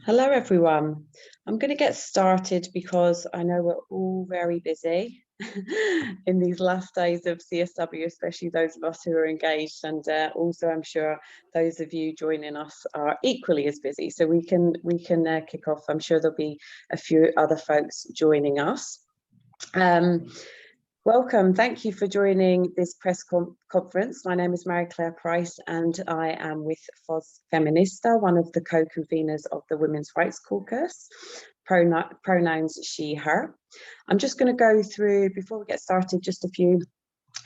Hello, everyone. I'm going to get started because I know we're all very busy in these last days of CSW, especially those of us who are engaged. And also, I'm sure those of you joining us are equally as busy. So we can kick off. I'm sure there'll be a few other folks joining us. Welcome. Thank you for joining this press conference. My name is Mary-Claire Price and I am with Feminist, one of the co-conveners of the Women's Rights Caucus, pronouns she, her. I'm just going to go through, before we get started, just a few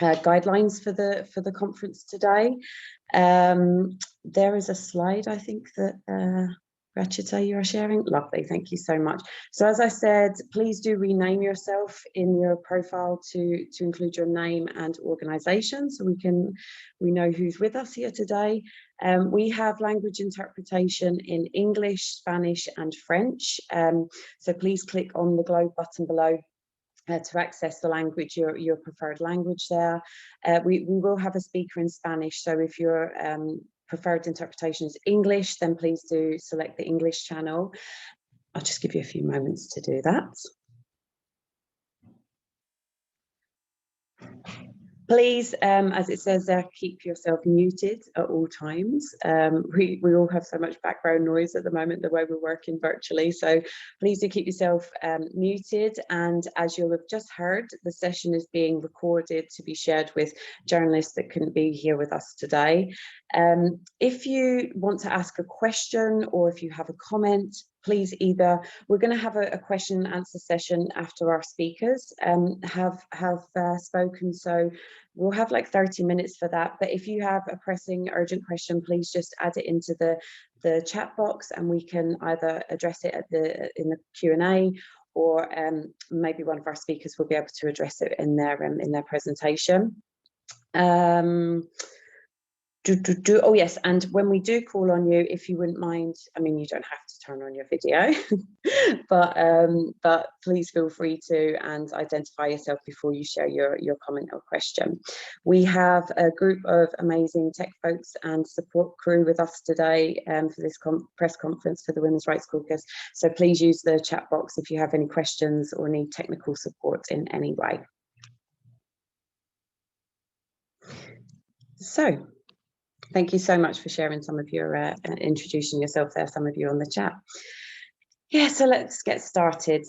guidelines for the conference today. There is a slide, I think, that Rachita, you are sharing. Lovely, thank you so much. So as I said, please do rename yourself in your profile to include your name and organisation, so we know who's with us here today. We have language interpretation in English, Spanish and French. So please click on the globe button below to access the language, your preferred language there. We will have a speaker in Spanish, so if your preferred interpretation is English, then please do select the English channel. I'll just give you a few moments to do that. Please, as it says there, keep yourself muted at all times. We all have so much background noise at the moment, the way we're working virtually. So please do keep yourself muted. And as you'll have just heard, the session is being recorded to be shared with journalists that couldn't be here with us today. If you want to ask a question or if you have a comment, please we're going to have a question and answer session after our speakers have spoken, so we'll have like 30 minutes for that. But if you have a pressing urgent question, please just add it into the chat box and we can either address it in the Q&A, or maybe one of our speakers will be able to address it in their presentation. Oh yes, and when we do call on you, if you wouldn't mind, I mean, you don't have to turn on your video, but please feel free to and identify yourself before you share your comment or question. We have a group of amazing tech folks and support crew with us today for this press conference for the Women's Rights Caucus, so please use the chat box if you have any questions or need technical support in any way. So thank you so much for sharing some of your, introducing yourself there, some of you on the chat. Yeah, so let's get started.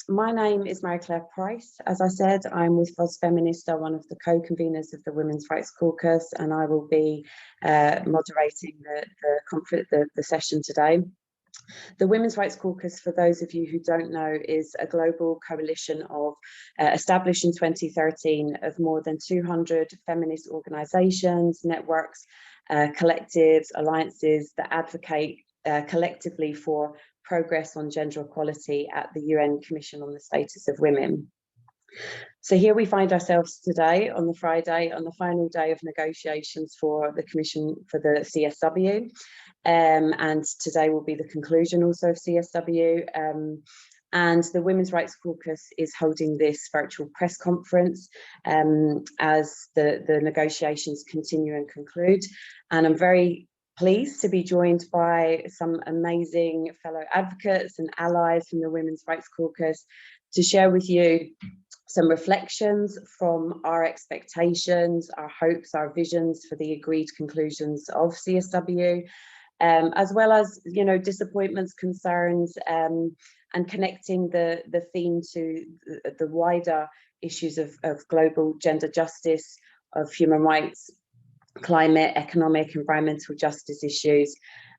My name is Mary-Claire Price. As I said, I'm with Feminist, one of the co-conveners of the Women's Rights Caucus, and I will be moderating the session today. The Women's Rights Caucus, for those of you who don't know, is a global coalition of established in 2013 of more than 200 feminist organisations, networks, collectives, alliances that advocate collectively for progress on gender equality at the UN Commission on the Status of Women. So here we find ourselves today on the Friday, on the final day of negotiations for the Commission for the CSW. And today will be the conclusion also of CSW. And the Women's Rights Caucus is holding this virtual press conference as the negotiations continue and conclude. And I'm very pleased to be joined by some amazing fellow advocates and allies from the Women's Rights Caucus to share with you some reflections from our expectations, our hopes, our visions for the agreed conclusions of CSW, as well as, you know, disappointments, concerns, and connecting the theme to the wider issues of global gender justice, of human rights, climate, economic, environmental justice issues,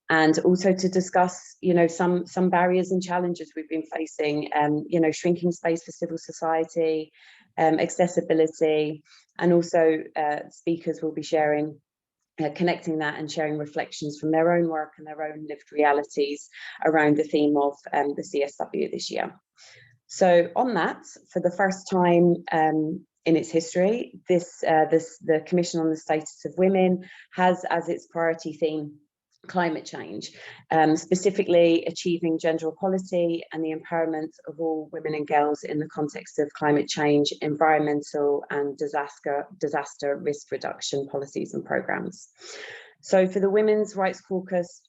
and also to discuss, you know, some barriers and challenges we've been facing, you know, shrinking space for civil society, accessibility, and also speakers will be sharing, connecting that and sharing reflections from their own work and their own lived realities around the theme of the CSW this year. So on that, for the first time in its history, the Commission on the Status of Women has as its priority theme climate change, specifically achieving gender equality and the empowerment of all women and girls in the context of climate change, environmental and disaster risk reduction policies and programs. So for the Women's Rights Caucus,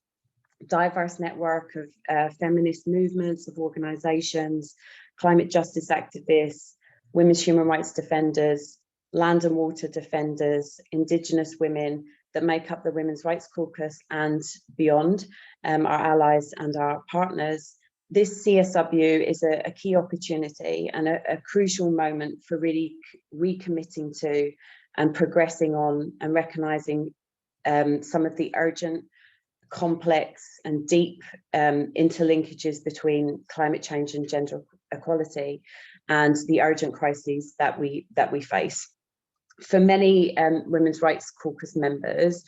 diverse network of feminist movements, of organisations, climate justice activists, women's human rights defenders, land and water defenders, Indigenous women that make up the Women's Rights Caucus and beyond, our allies and our partners. This CSW is a key opportunity and a crucial moment for really recommitting to and progressing on and recognising some of the urgent, complex and deep interlinkages between climate change and gender equality and the urgent crises that we face. For many Women's Rights Caucus members,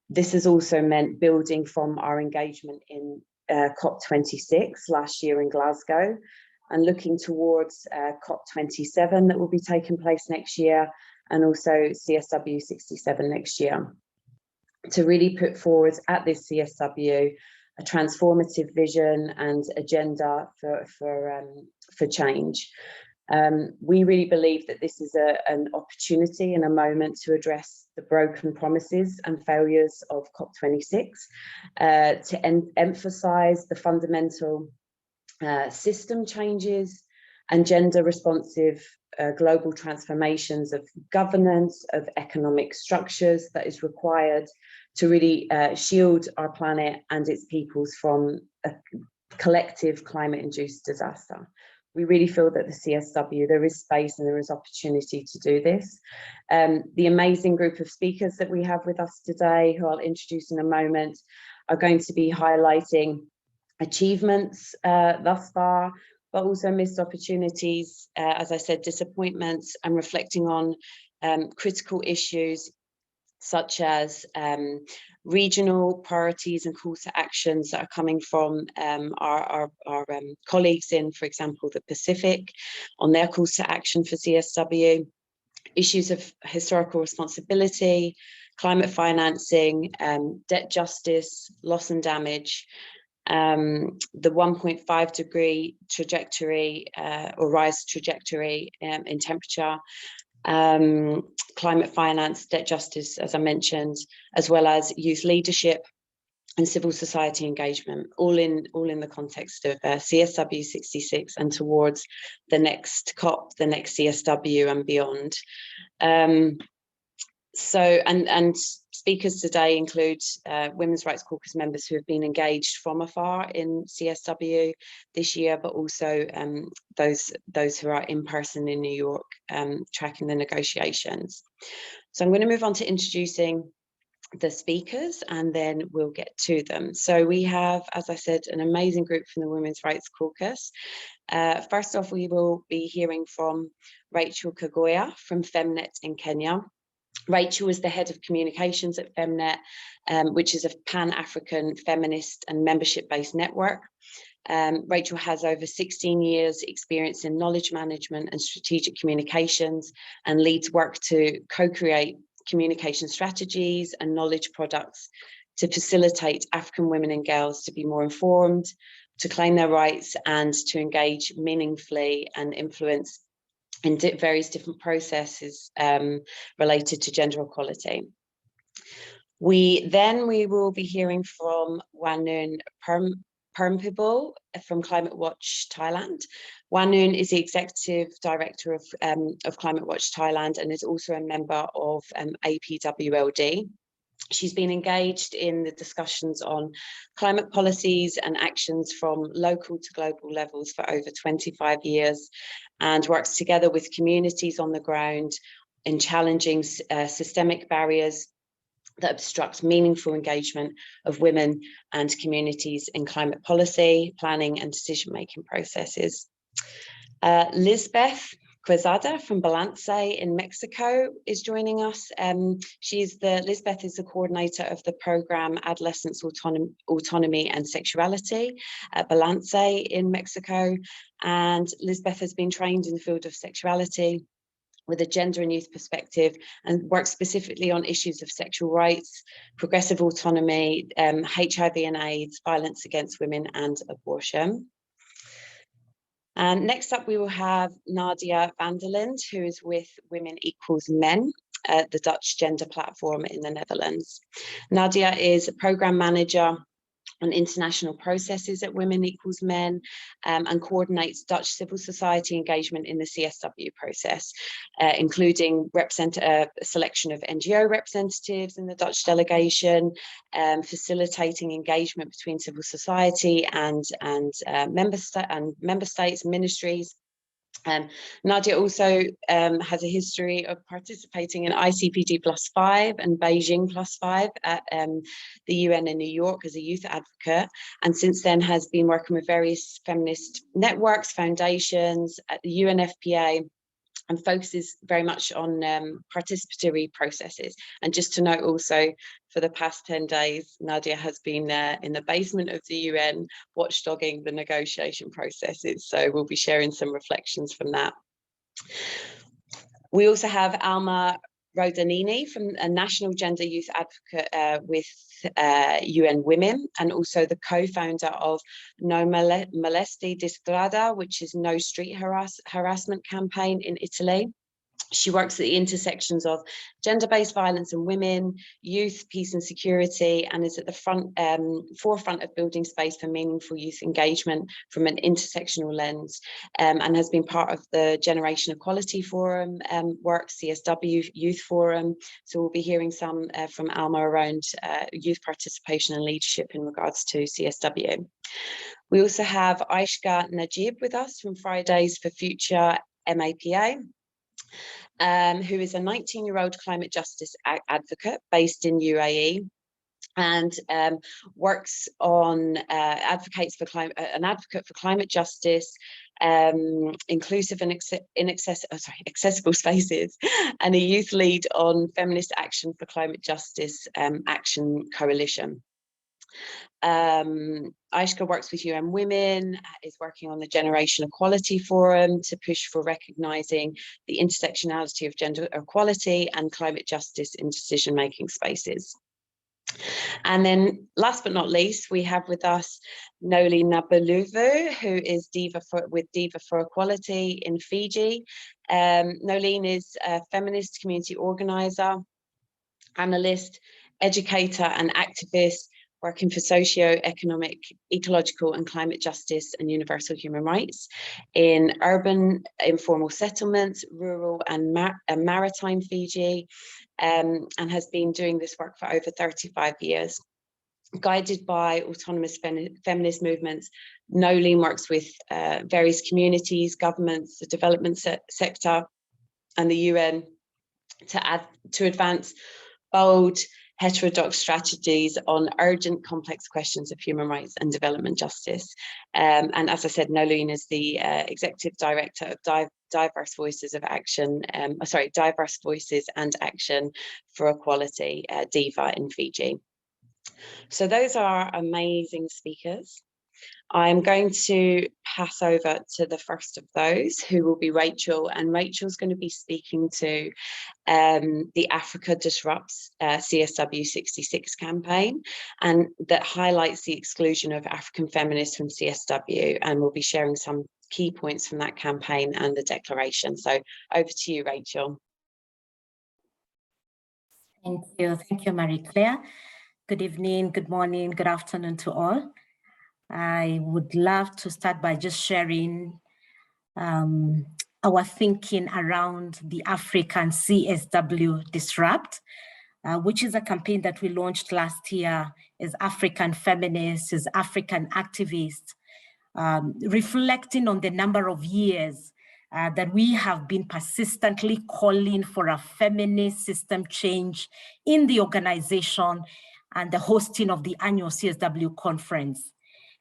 this has also meant building from our engagement in COP26 last year in Glasgow and looking towards COP27 that will be taking place next year, and also CSW67 next year, to really put forward at this CSW a transformative vision and agenda for change. We really believe that this is an opportunity and a moment to address the broken promises and failures of COP26, to emphasise the fundamental system changes and gender responsive global transformations of governance, of economic structures that is required to really shield our planet and its peoples from a collective climate-induced disaster. We really feel that the CSW, there is space and there is opportunity to do this. The amazing group of speakers that we have with us today, who I'll introduce in a moment, are going to be highlighting achievements thus far, but also missed opportunities, as I said, disappointments, and reflecting on critical issues such as regional priorities and call to actions that are coming from our colleagues in, for example, the Pacific, on their calls to action for CSW, issues of historical responsibility, climate financing, debt justice, loss and damage, the 1.5 degree trajectory or rise trajectory in temperature, climate finance, debt justice, as I mentioned, as well as youth leadership and civil society engagement, all in the context of CSW66 and towards the next COP, the next CSW and beyond. And speakers today include Women's Rights Caucus members who have been engaged from afar in CSW this year, but also those who are in person in New York tracking the negotiations. So I'm going to move on to introducing the speakers and then we'll get to them. So we have, as I said, an amazing group from the Women's Rights Caucus. First off, we will be hearing from Rachel Kaguya from Femnet in Kenya. Rachel is the head of communications at Femnet, which is a Pan-African feminist and membership-based network. Rachel has over 16 years experience in knowledge management and strategic communications and leads work to co-create communication strategies and knowledge products to facilitate African women and girls to be more informed, to claim their rights and to engage meaningfully and influence in various different processes related to gender equality. We will be hearing from Wanun Permpibul from Climate Watch Thailand. Wanun is the Executive Director of Climate Watch Thailand and is also a member of APWLD. She's been engaged in the discussions on climate policies and actions from local to global levels for over 25 years and works together with communities on the ground in challenging systemic barriers that obstruct meaningful engagement of women and communities in climate policy, planning and decision-making processes. Lisbeth Quezada from Balance in Mexico is joining us. Lisbeth is the coordinator of the program Adolescence, Autonomy and Sexuality at Balance in Mexico. And Lisbeth has been trained in the field of sexuality with a gender and youth perspective and works specifically on issues of sexual rights, progressive autonomy, HIV and AIDS, violence against women and abortion. And next up, we will have Nadia Vandalind, who is with Women Equals Men, the Dutch gender platform in the Netherlands. Nadia is a program manager on international processes at Women Equals Men, and coordinates Dutch civil society engagement in the CSW process, including a selection of NGO representatives in the Dutch delegation, facilitating engagement between civil society and member states, ministries. Nadia also has a history of participating in ICPD +5 and Beijing +5 at the UN in New York as a youth advocate, and since then has been working with various feminist networks, foundations at the UNFPA, and focuses very much on participatory processes. And just to note also, for the past 10 days, Nadia has been in the basement of the UN watchdogging the negotiation processes. So we'll be sharing some reflections from that. We also have Alma Rodanini, from a national gender youth advocate with UN Women, and also the co-founder of No Molesti di Strada, which is No Street Harassment campaign in Italy. She works at the intersections of gender-based violence and women, youth, peace and security, and is at the forefront of building space for meaningful youth engagement from an intersectional lens, and has been part of the Generation Equality Forum work, CSW Youth Forum. So we'll be hearing some from Alma around youth participation and leadership in regards to CSW. We also have Aishka Najib with us from Fridays for Future MAPA. Who is a 19-year-old climate justice advocate based in UAE, and works on advocates for an advocate for climate justice, inclusive and accessible spaces, and a youth lead on Feminist Action for Climate Justice Action Coalition. Aishka works with UN Women, is working on the Generation Equality Forum to push for recognising the intersectionality of gender equality and climate justice in decision-making spaces. And then last but not least, we have with us Noli Nabaluvu, who is with Diva for Equality in Fiji. Nolene is a feminist community organiser, analyst, educator and activist, working for socio-economic, ecological and climate justice and universal human rights in urban informal settlements, rural and maritime Fiji, and has been doing this work for over 35 years. Guided by autonomous feminist movements, Nolene works with various communities, governments, the development sector and the UN to advance bold, heterodox strategies on urgent, complex questions of human rights and development justice. And as I said, Nolene is the executive director of Diverse Voices and Action for Equality, DIVA in Fiji. So those are amazing speakers. I'm going to pass over to the first of those, who will be Rachel, and Rachel's going to be speaking to the Africa Disrupts CSW66 campaign, and that highlights the exclusion of African feminists from CSW, and we'll be sharing some key points from that campaign and the declaration. So over to you, Rachel. Thank you, Marie-Claire. Good evening, good morning, good afternoon to all. I would love to start by just sharing our thinking around the African CSW Disrupt, which is a campaign that we launched last year as African feminists, as African activists, reflecting on the number of years that we have been persistently calling for a feminist system change in the organization and the hosting of the annual CSW conference.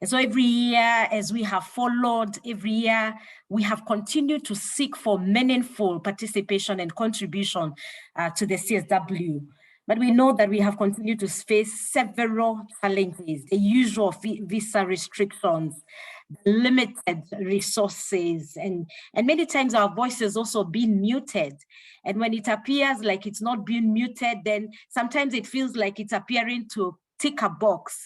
And so every year, as we have followed, every year, we have continued to seek for meaningful participation and contribution to the CSW. But we know that we have continued to face several challenges, the usual visa restrictions, limited resources, and many times our voices also being muted. And when it appears like it's not being muted, then sometimes it feels like it's appearing to tick a box.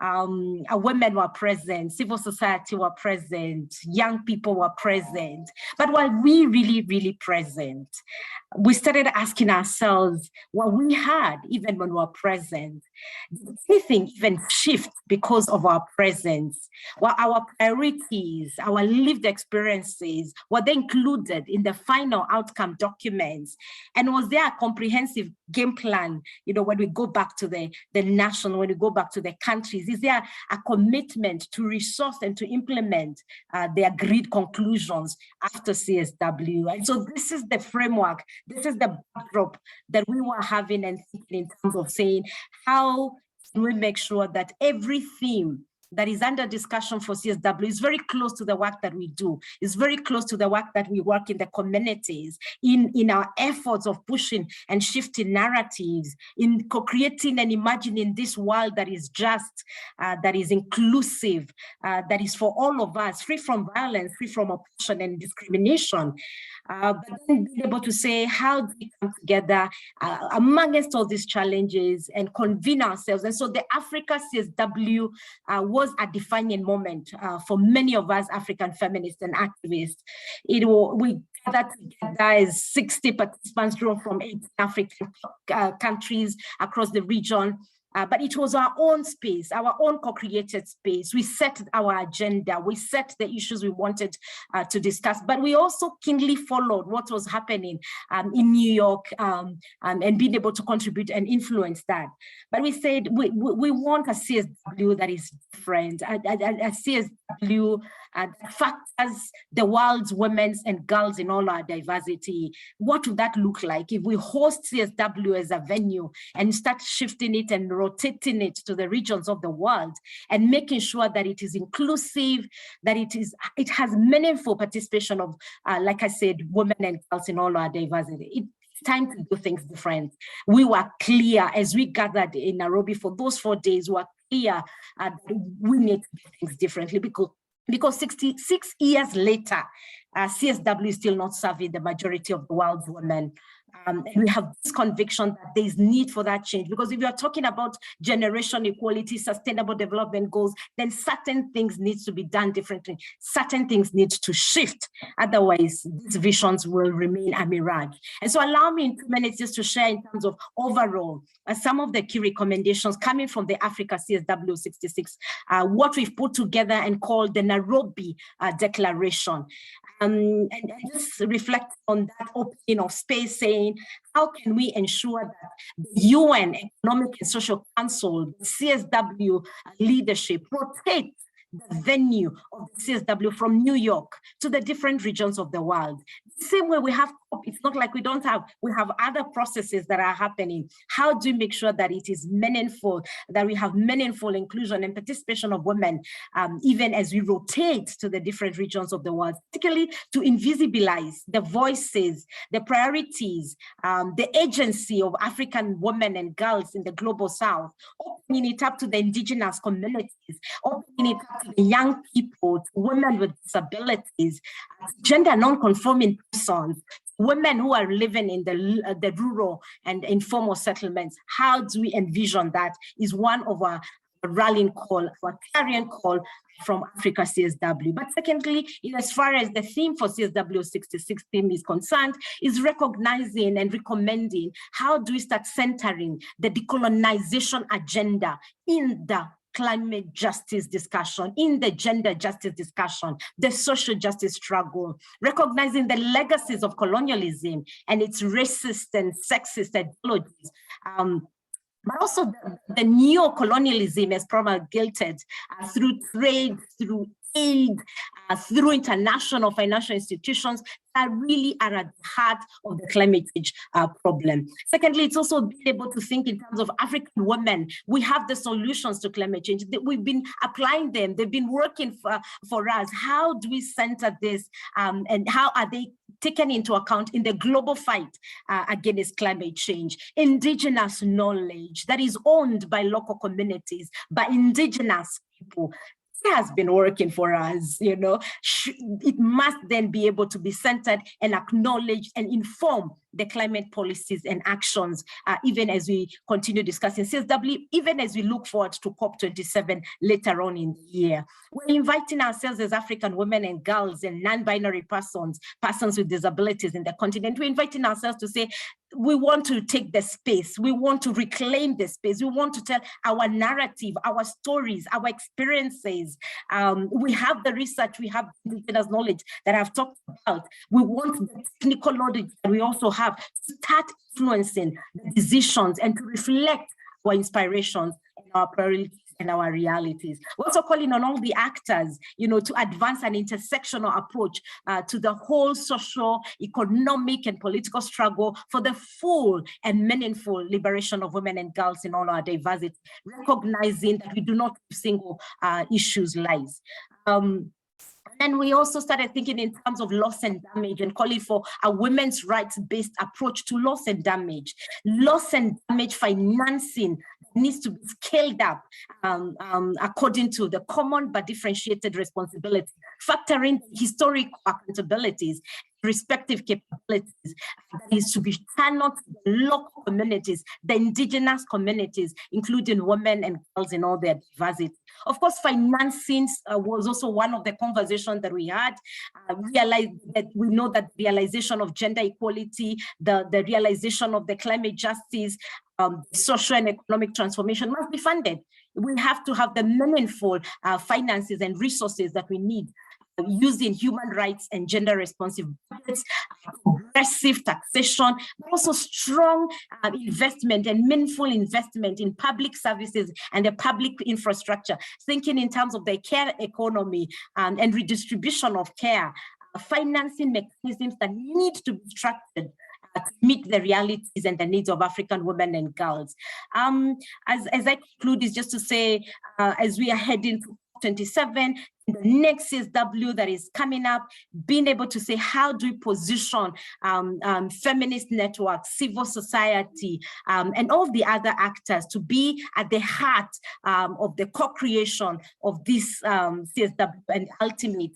women were present, civil society were present, young people were present. But were we really present? We started asking ourselves what we had even when we were present. Did anything even shift because of our presence? Were our priorities, our lived experiences, were they included in the final outcome documents? And was there a comprehensive game plan, when we go back to the national, when we go back to the countries? Is there a commitment to resource and to implement the agreed conclusions after CSW? And so this is the framework, this is the backdrop that we were having and thinking in terms of saying, how can we make sure that every theme that is under discussion for CSW is very close to the work that we do, is very close to the work that we work in the communities, in our efforts of pushing and shifting narratives, in co-creating and imagining this world that is just, that is inclusive, that is for all of us, free from violence, free from oppression and discrimination. But then being able to say, how do we come together amongst all these challenges and convene ourselves? And so the Africa CSW was a defining moment for many of us African feminists and activists. We gathered together as 60 participants drawn from 8 African countries across the region. But it was our own space, our own co-created space. We set our agenda, we set the issues we wanted to discuss, but we also keenly followed what was happening in New York and being able to contribute and influence that. But we said we want a CSW that is different, a CSW that factors the world's women's and girls in all our diversity. What would that look like if we host CSW as a venue and start shifting it and rotating it to the regions of the world and making sure that it is inclusive, that it has meaningful participation of, like I said, women and girls in all our diversity. It's time to do things different. We were clear as we gathered in Nairobi for those 4 days, we were clear that we need to do things differently because 66 years later, CSW is still not serving the majority of the world's women. And we have this conviction that there is need for that change, because if you are talking about generation equality, sustainable development goals, then certain things need to be done differently. Certain things need to shift. Otherwise, these visions will remain a mirage. And so allow me in 2 minutes just to share in terms of overall some of the key recommendations coming from the Africa CSW66, what we've put together and called the Nairobi Declaration. And just reflect on that opening of space, saying, how can we ensure that the UN Economic and Social Council, the CSW leadership, rotates the venue of the CSW from New York to the different regions of the world? The same way we have, it's not like we have other processes that are happening. How do we make sure that it is meaningful, that we have meaningful inclusion and participation of women, even as we rotate to the different regions of the world, particularly to invisibilize the voices, the priorities, the agency of African women and girls in the global South, opening it up to the indigenous communities, opening it up to the young people, to women with disabilities, gender non-conforming persons, women who are living in the rural and informal settlements. How do we envision that is one of our rallying call, our clarion call from Africa CSW. But secondly, as far as the theme for CSW66 theme is concerned, is recognizing and recommending how do we start centering the decolonization agenda in the climate justice discussion, in the gender justice discussion, the social justice struggle, recognizing the legacies of colonialism and its racist and sexist ideologies, but also the neo-colonialism as promulgated through trade, through aid, through international financial institutions that really are at the heart of the climate change problem. Secondly, it's also being able to think in terms of African women. We have the solutions to climate change. We've been applying them. They've been working for us. How do we center this and how are they taken into account in the global fight against climate change? Indigenous knowledge that is owned by local communities, by indigenous people, has been working for us, it must then be able to be centered and acknowledged and inform the climate policies and actions, even as we continue discussing CSW, even as we look forward to COP27 later on in the year. We're inviting ourselves as African women and girls and non-binary persons with disabilities in the continent. We're inviting ourselves to say, we want to take the space. We want to reclaim the space. We want to tell our narrative, our stories, our experiences. We have the research, we have indigenous knowledge that I've talked about. We want the technical knowledge that we also have to start influencing the decisions and to reflect our inspirations and our priorities and our realities. We're also calling on all the actors, to advance an intersectional approach to the whole social, economic, and political struggle for the full and meaningful liberation of women and girls in all our diversity, recognizing that we do not single issues lies. And we also started thinking in terms of loss and damage and calling for a women's rights-based approach to loss and damage. Loss and damage financing needs to be scaled up according to the common but differentiated responsibility, factoring historic accountabilities, respective capabilities that is to be channeled to the local communities, the indigenous communities, including women and girls in all their diversity. Of course, financing was also one of the conversations that we had. We know that realization of gender equality, the realization of the climate justice, social and economic transformation must be funded. We have to have the meaningful finances and resources that we need, using human rights and gender responsive budgets, progressive taxation, but also strong investment and meaningful investment in public services and the public infrastructure, thinking in terms of the care economy and redistribution of care, financing mechanisms that need to be structured to meet the realities and the needs of African women and girls. As I conclude, is just to say, as we are heading to 27, the next CSW that is coming up, being able to say, how do we position feminist networks, civil society, and all the other actors to be at the heart of the co-creation of this CSW and ultimate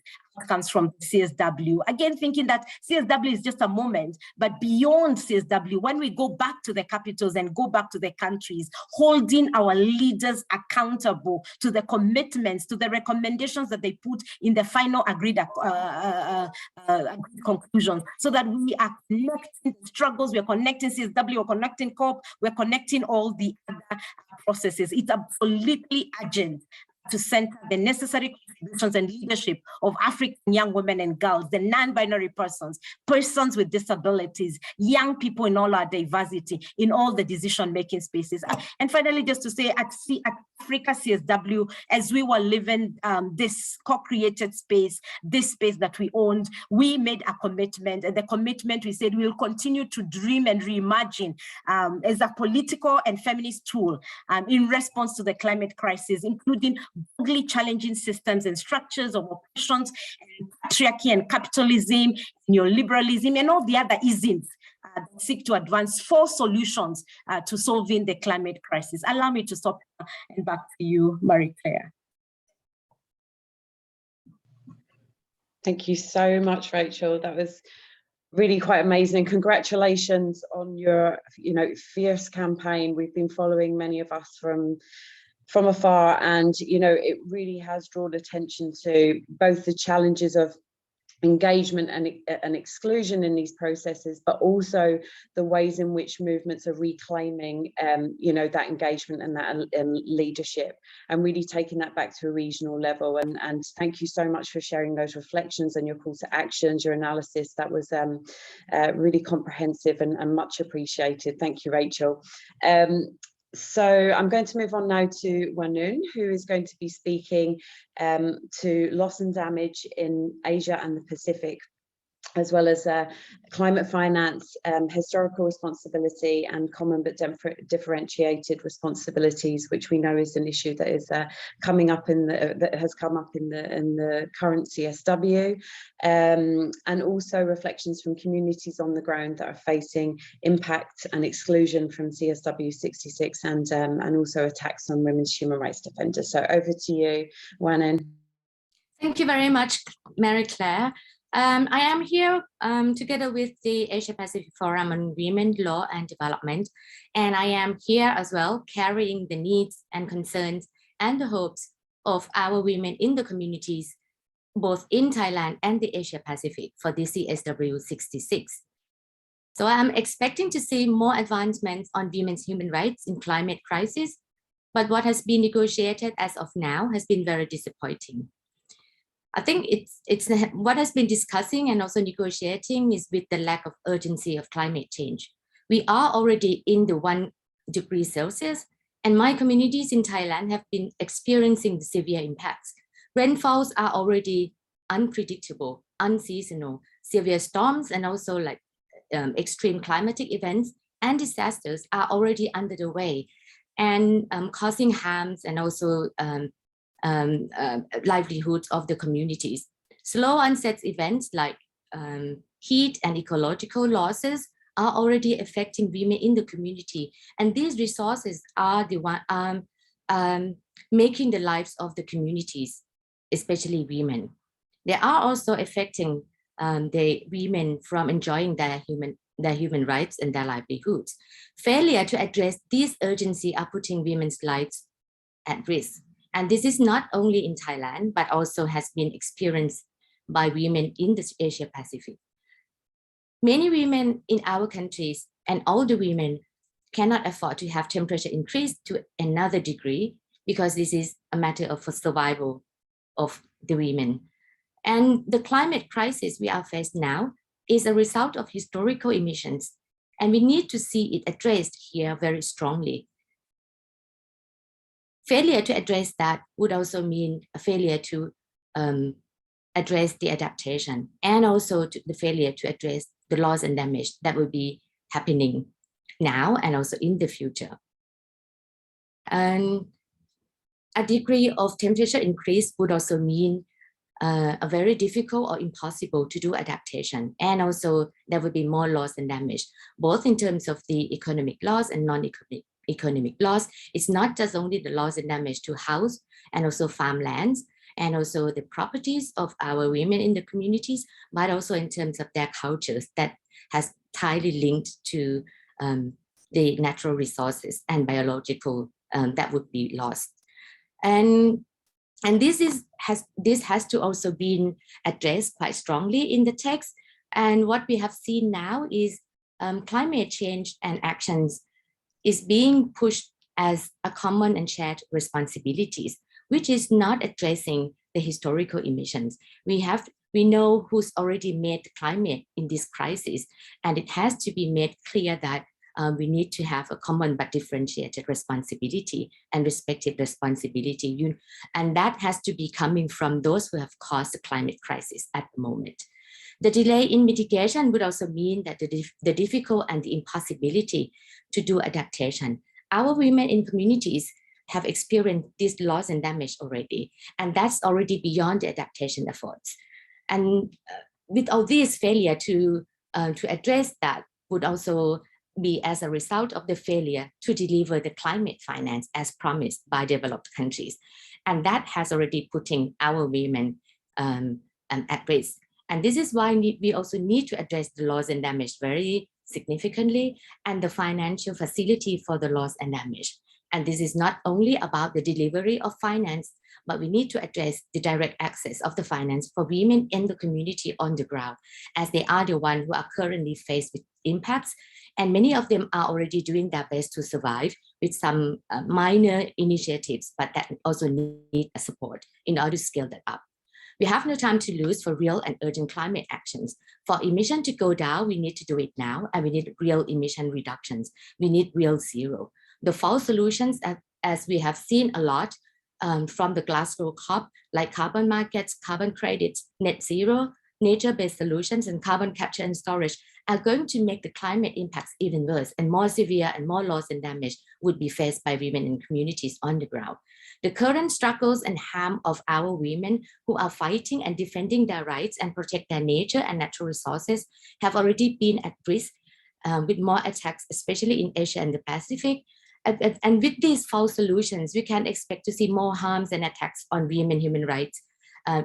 comes from CSW. Again, thinking that CSW is just a moment, but beyond CSW, when we go back to the capitals and go back to the countries, holding our leaders accountable to the commitments, to the recommendations that they put in the final agreed conclusions, so that we are connecting struggles, we are connecting CSW, we're connecting COP, we're connecting all the other processes. It's absolutely urgent to center the necessary contributions and leadership of African young women and girls, the non-binary persons with disabilities, young people in all our diversity, in all the decision-making spaces. And finally, just to say, at Africa CSW, as we were living this co-created space, this space that we owned, we made a commitment, and the commitment we said we will continue to dream and reimagine as a political and feminist tool in response to the climate crisis, including boldly challenging systems and structures of oppressions, and patriarchy and capitalism, neoliberalism, and all the other isms that seek to advance for solutions to solving the climate crisis. Allow me to stop and back to you, Marie-Claire. Thank you so much, Rachel. That was really quite amazing. Congratulations on your, fierce campaign. We've been following, many of us, from afar, and it really has drawn attention to both the challenges of engagement and exclusion in these processes, but also the ways in which movements are reclaiming that engagement and that leadership, and really taking that back to a regional level. And thank you so much for sharing those reflections and your call to actions, your analysis. That was really comprehensive and much appreciated. Thank you, Rachel. So I'm going to move on now to Wanun, who is going to be speaking to loss and damage in Asia and the Pacific, as well as climate finance, historical responsibility, and common but differentiated responsibilities, which we know is an issue that is coming up that has come up in the current CSW, and also reflections from communities on the ground that are facing impact and exclusion from CSW66, and also attacks on women's human rights defenders. So over to you, Wanun. Thank you very much, Marie-Claire. I am here together with the Asia Pacific Forum on Women, Law and Development, and I am here as well carrying the needs and concerns and the hopes of our women in the communities, both in Thailand and the Asia Pacific for the CSW66. So I'm expecting to see more advancements on women's human rights in climate crisis, but what has been negotiated as of now has been very disappointing. I think it's what has been discussing and also negotiating is with the lack of urgency of climate change. We are already in the 1 degree Celsius, and my communities in Thailand have been experiencing the severe impacts. Rainfalls are already unpredictable, unseasonal, severe storms, and also like extreme climatic events and disasters are already under the way and causing harms and also livelihoods of the communities. Slow onset events like heat and ecological losses are already affecting women in the community, and these resources are the one making the lives of the communities, especially women. They are also affecting the women from enjoying their human rights and their livelihoods. Failure to address this urgency are putting women's lives at risk. And this is not only in Thailand, but also has been experienced by women in the Asia Pacific. Many women in our countries and older women cannot afford to have temperature increase to another degree because this is a matter of survival of the women. And the climate crisis we are faced now is a result of historical emissions, and we need to see it addressed here very strongly. Failure to address that would also mean a failure to address the adaptation and also the failure to address the loss and damage that will be happening now and also in the future. And a degree of temperature increase would also mean a very difficult or impossible to do adaptation. And also there will be more loss and damage, both in terms of the economic loss and non-economic loss. It's not just only the loss and damage to house and also farmlands and also the properties of our women in the communities, but also in terms of their cultures that has tightly linked to the natural resources and biological that would be lost. And this has to also be addressed quite strongly in the text. And what we have seen now is climate change and actions is being pushed as a common and shared responsibilities, which is not addressing the historical emissions. We know who's already made the climate in this crisis, and it has to be made clear that we need to have a common but differentiated responsibility and respective responsibility. And that has to be coming from those who have caused the climate crisis at the moment. The delay in mitigation would also mean that the difficult and the impossibility to do adaptation. Our women in communities have experienced this loss and damage already, and that's already beyond the adaptation efforts. And with all this failure to address that would also be as a result of the failure to deliver the climate finance as promised by developed countries. And that has already putting our women at risk. And this is why we also need to address the loss and damage very significantly and the financial facility for the loss and damage. And this is not only about the delivery of finance, but we need to address the direct access of the finance for women in the community on the ground, as they are the ones who are currently faced with impacts. And many of them are already doing their best to survive with some minor initiatives, but that also need support in order to scale that up. We have no time to lose for real and urgent climate actions. For emission to go down, we need to do it now, and we need real emission reductions. We need real zero. The false solutions, as we have seen a lot from the Glasgow COP, like carbon markets, carbon credits, net zero, nature-based solutions, and carbon capture and storage, are going to make the climate impacts even worse, and more severe and more loss and damage would be faced by women in communities on the ground. The current struggles and harm of our women who are fighting and defending their rights and protect their nature and natural resources have already been at risk with more attacks, especially in Asia and the Pacific. And with these false solutions, we can expect to see more harms and attacks on women human rights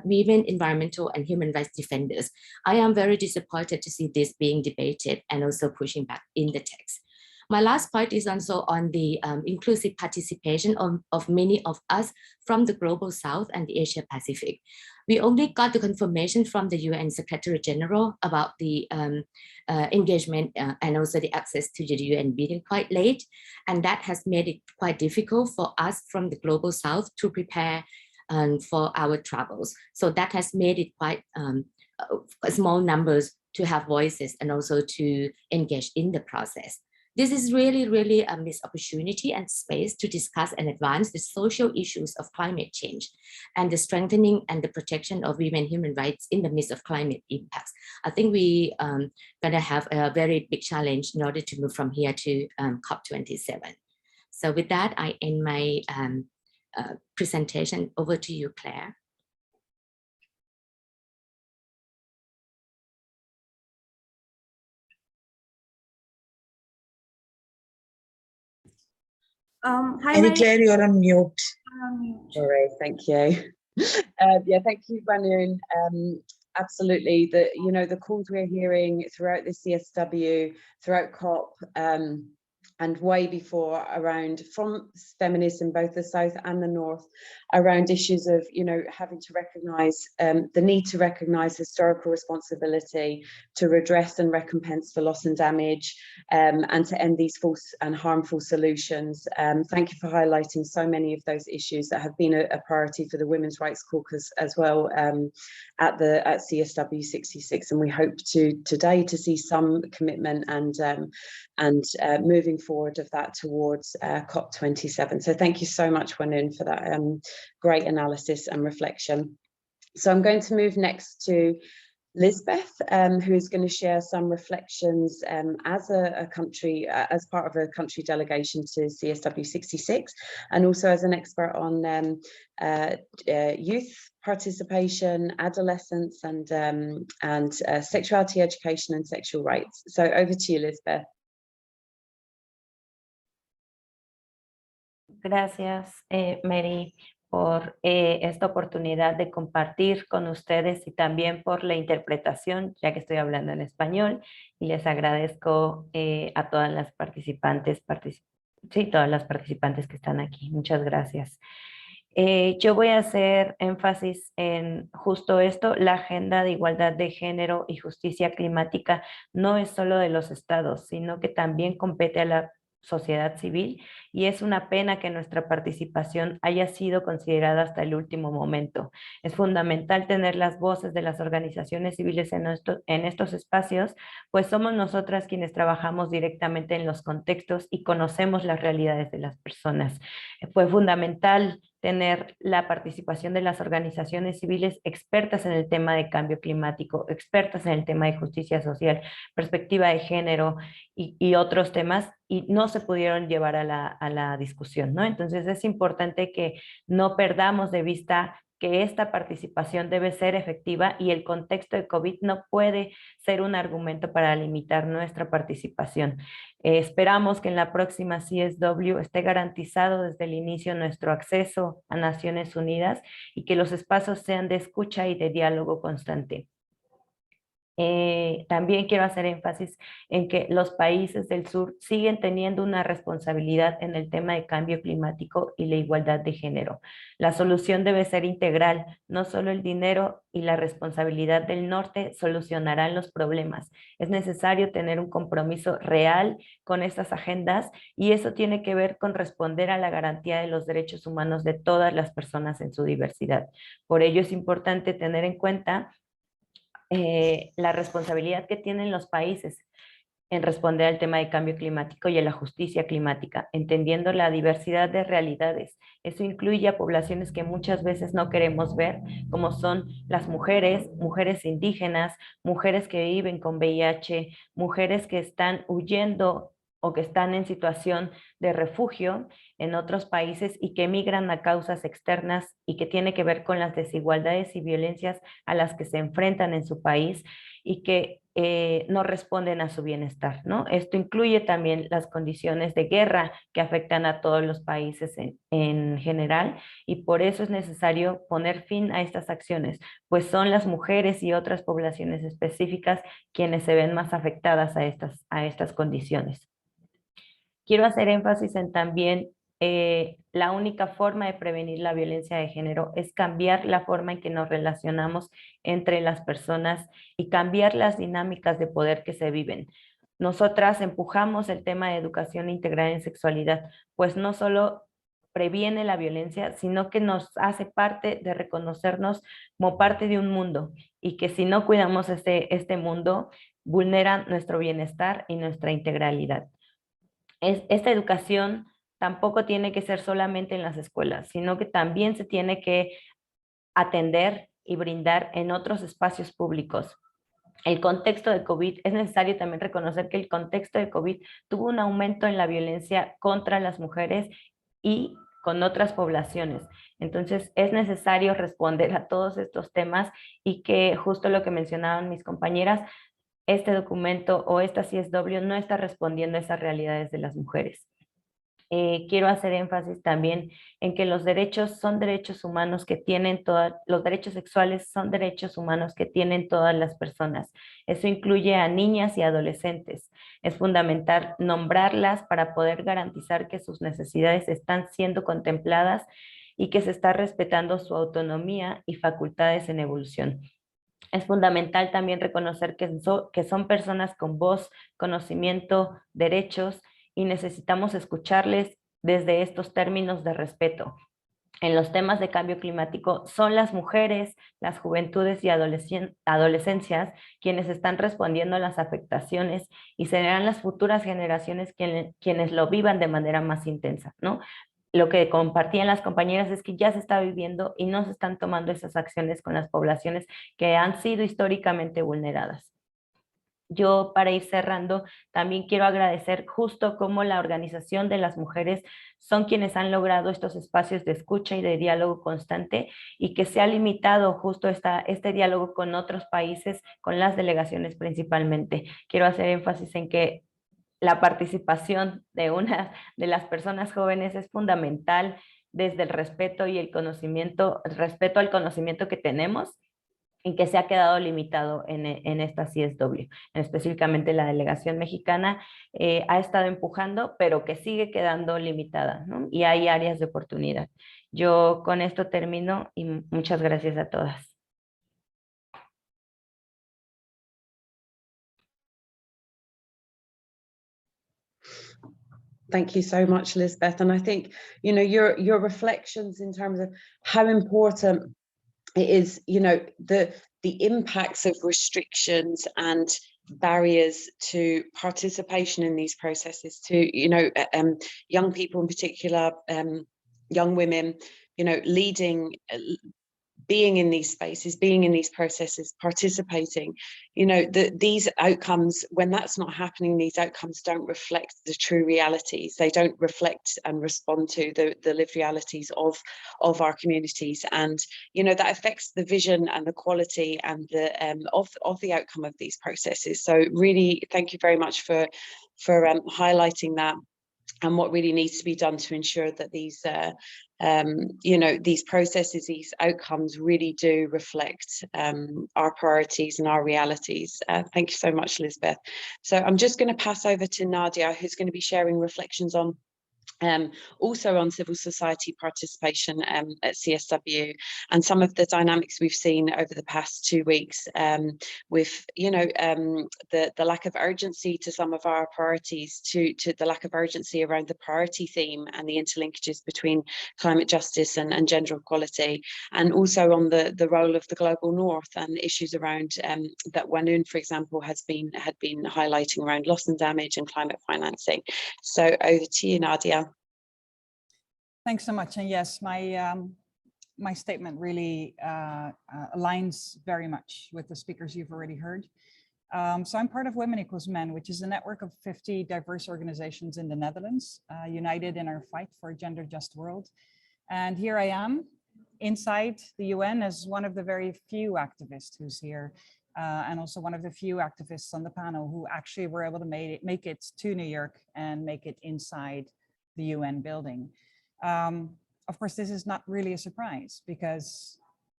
women environmental and human rights defenders. I am very disappointed to see this being debated and also pushing back in the text. My last point is also on the inclusive participation of many of us from the Global South and the Asia Pacific. We only got the confirmation from the UN Secretary General about the engagement and also the access to the UN meeting quite late. And that has made it quite difficult for us from the Global South to prepare for our travels. So that has made it quite small numbers to have voices and also to engage in the process. This is really a missed opportunity and space to discuss and advance the social issues of climate change and the strengthening and the protection of women's human rights in the midst of climate impacts. I think we gonna have a very big challenge in order to move from here to COP27. So with that, I end my presentation. Over to you, Claire. Hi, Mary. Claire, you're on mute. Sorry, thank you. Yeah, thank you, Vanun. Absolutely, the calls we're hearing throughout the CSW, throughout COP, and way before around from feminists in both the South and the North around issues of, having to recognise the need to recognise historical responsibility, to redress and recompense for loss and damage, and to end these false and harmful solutions. Thank you for highlighting so many of those issues that have been a priority for the Women's Rights Caucus as well at CSW66, and we hope today to see some commitment and moving forward of that towards COP27. So thank you so much, Wanun, for that great analysis and reflection. So I'm going to move next to Lisbeth, who is going to share some reflections as a country, as part of a country delegation to CSW66, and also as an expert on youth participation, adolescence, and sexuality education and sexual rights. So over to you, Lisbeth. Gracias, Mary, por esta oportunidad de compartir con ustedes y también por la interpretación, ya que estoy hablando en español, y les agradezco a todas las participantes, todas las participantes que están aquí. Muchas gracias. Yo voy a hacer énfasis en justo esto. La agenda de igualdad de género y justicia climática no es solo de los estados, sino que también compete a la sociedad civil, y es una pena que nuestra participación haya sido considerada hasta el último momento. Es fundamental tener las voces de las organizaciones civiles en estos espacios, pues somos nosotras quienes trabajamos directamente en los contextos y conocemos las realidades de las personas. Fue fundamental tener la participación de las organizaciones civiles expertas en el tema de cambio climático, expertas en el tema de justicia social, perspectiva de género y otros temas, y no se pudieron llevar a la discusión, ¿no? Entonces es importante que no perdamos de vista que esta participación debe ser efectiva, y el contexto de COVID no puede ser un argumento para limitar nuestra participación. Esperamos que en la próxima CSW esté garantizado desde el inicio nuestro acceso a Naciones Unidas y que los espacios sean de escucha y de diálogo constante. También quiero hacer énfasis en que los países del sur siguen teniendo una responsabilidad en el tema de cambio climático y la igualdad de género. La solución debe ser integral, no solo el dinero y la responsabilidad del norte solucionarán los problemas. Es necesario tener un compromiso real con estas agendas, y eso tiene que ver con responder a la garantía de los derechos humanos de todas las personas en su diversidad. Por ello es importante tener en cuenta la responsabilidad que tienen los países en responder al tema de cambio climático y a la justicia climática, entendiendo la diversidad de realidades. Eso incluye a poblaciones que muchas veces no queremos ver, como son las mujeres, mujeres indígenas, mujeres que viven con VIH, mujeres que están huyendo o que están en situación de refugio en otros países y que migran a causas externas y que tiene que ver con las desigualdades y violencias a las que se enfrentan en su país y que no responden a su bienestar, ¿no? Esto incluye también las condiciones de guerra que afectan a todos los países en general, y por eso es necesario poner fin a estas acciones, pues son las mujeres y otras poblaciones específicas quienes se ven más afectadas a estas condiciones. Quiero hacer énfasis en también la única forma de prevenir la violencia de género es cambiar la forma en que nos relacionamos entre las personas y cambiar las dinámicas de poder que se viven. Nosotras empujamos el tema de educación integral en sexualidad, pues no solo previene la violencia, sino que nos hace parte de reconocernos como parte de un mundo y que si no cuidamos este mundo, vulnera nuestro bienestar y nuestra integralidad. Esta educación tampoco tiene que ser solamente en las escuelas, sino que también se tiene que atender y brindar en otros espacios públicos. El contexto de COVID, es necesario también reconocer que el contexto de COVID tuvo un aumento en la violencia contra las mujeres y con otras poblaciones. Entonces, es necesario responder a todos estos temas y que justo lo que mencionaban mis compañeras, este documento o esta CSW no está respondiendo a esas realidades de las mujeres. Quiero hacer énfasis también en que los derechos son derechos humanos que tienen los derechos sexuales son derechos humanos que tienen todas las personas. Eso incluye a niñas y adolescentes. Es fundamental nombrarlas para poder garantizar que sus necesidades están siendo contempladas y que se está respetando su autonomía y facultades en evolución. Es fundamental también reconocer que son personas con voz, conocimiento, derechos, y necesitamos escucharles desde estos términos de respeto. En los temas de cambio climático son las mujeres, las juventudes y adolescencias quienes están respondiendo a las afectaciones y serán las futuras generaciones quienes lo vivan de manera más intensa, ¿no? Lo que compartían las compañeras es que ya se está viviendo y no se están tomando esas acciones con las poblaciones que han sido históricamente vulneradas. Yo, para ir cerrando, también quiero agradecer justo cómo la organización de las mujeres son quienes han logrado estos espacios de escucha y de diálogo constante y que se ha limitado justo este diálogo con otros países, con las delegaciones principalmente. Quiero hacer énfasis en que la participación de las personas jóvenes es fundamental desde el respeto y el conocimiento, el respeto al conocimiento que tenemos y que se ha quedado limitado en esta CSW. Específicamente la delegación mexicana ha estado empujando, pero que sigue quedando limitada, ¿no? Y hay áreas de oportunidad. Yo con esto termino y muchas gracias a todas. Thank you so much, Lisbeth. And I think, you know, your reflections in terms of how important it is, you know, the impacts of restrictions and barriers to participation in these processes to, you know, young people in particular, young women, you know, leading, being in these spaces, being in these processes, participating, you know, these outcomes, when that's not happening, these outcomes don't reflect the true realities. They don't reflect and respond to the lived realities of our communities. And, you know, that affects the vision and the quality and the of the outcome of these processes. So really, thank you very much for highlighting that and what really needs to be done to ensure that these you know, these processes, these outcomes really do reflect our priorities and our realities. Thank you so much, Lisbeth. So I'm just going to pass over to Nadia, who's going to be sharing reflections on also on civil society participation at CSW and some of the dynamics we've seen over the past 2 weeks with, you know, the lack of urgency to some of our priorities, to the lack of urgency around the priority theme and the interlinkages between climate justice and gender equality, and also on the role of the global north and issues around that Wanun, for example, had been highlighting around loss and damage and climate financing. So over to you, Nadia. Thanks so much. And yes, my statement really aligns very much with the speakers you've already heard. So I'm part of Women Equals Men, which is a network of 50 diverse organizations in the Netherlands, united in our fight for a gender just world. And here I am inside the UN as one of the very few activists who's here, and also one of the few activists on the panel who actually were able to make it to New York and make it inside the UN building. Of course, this is not really a surprise because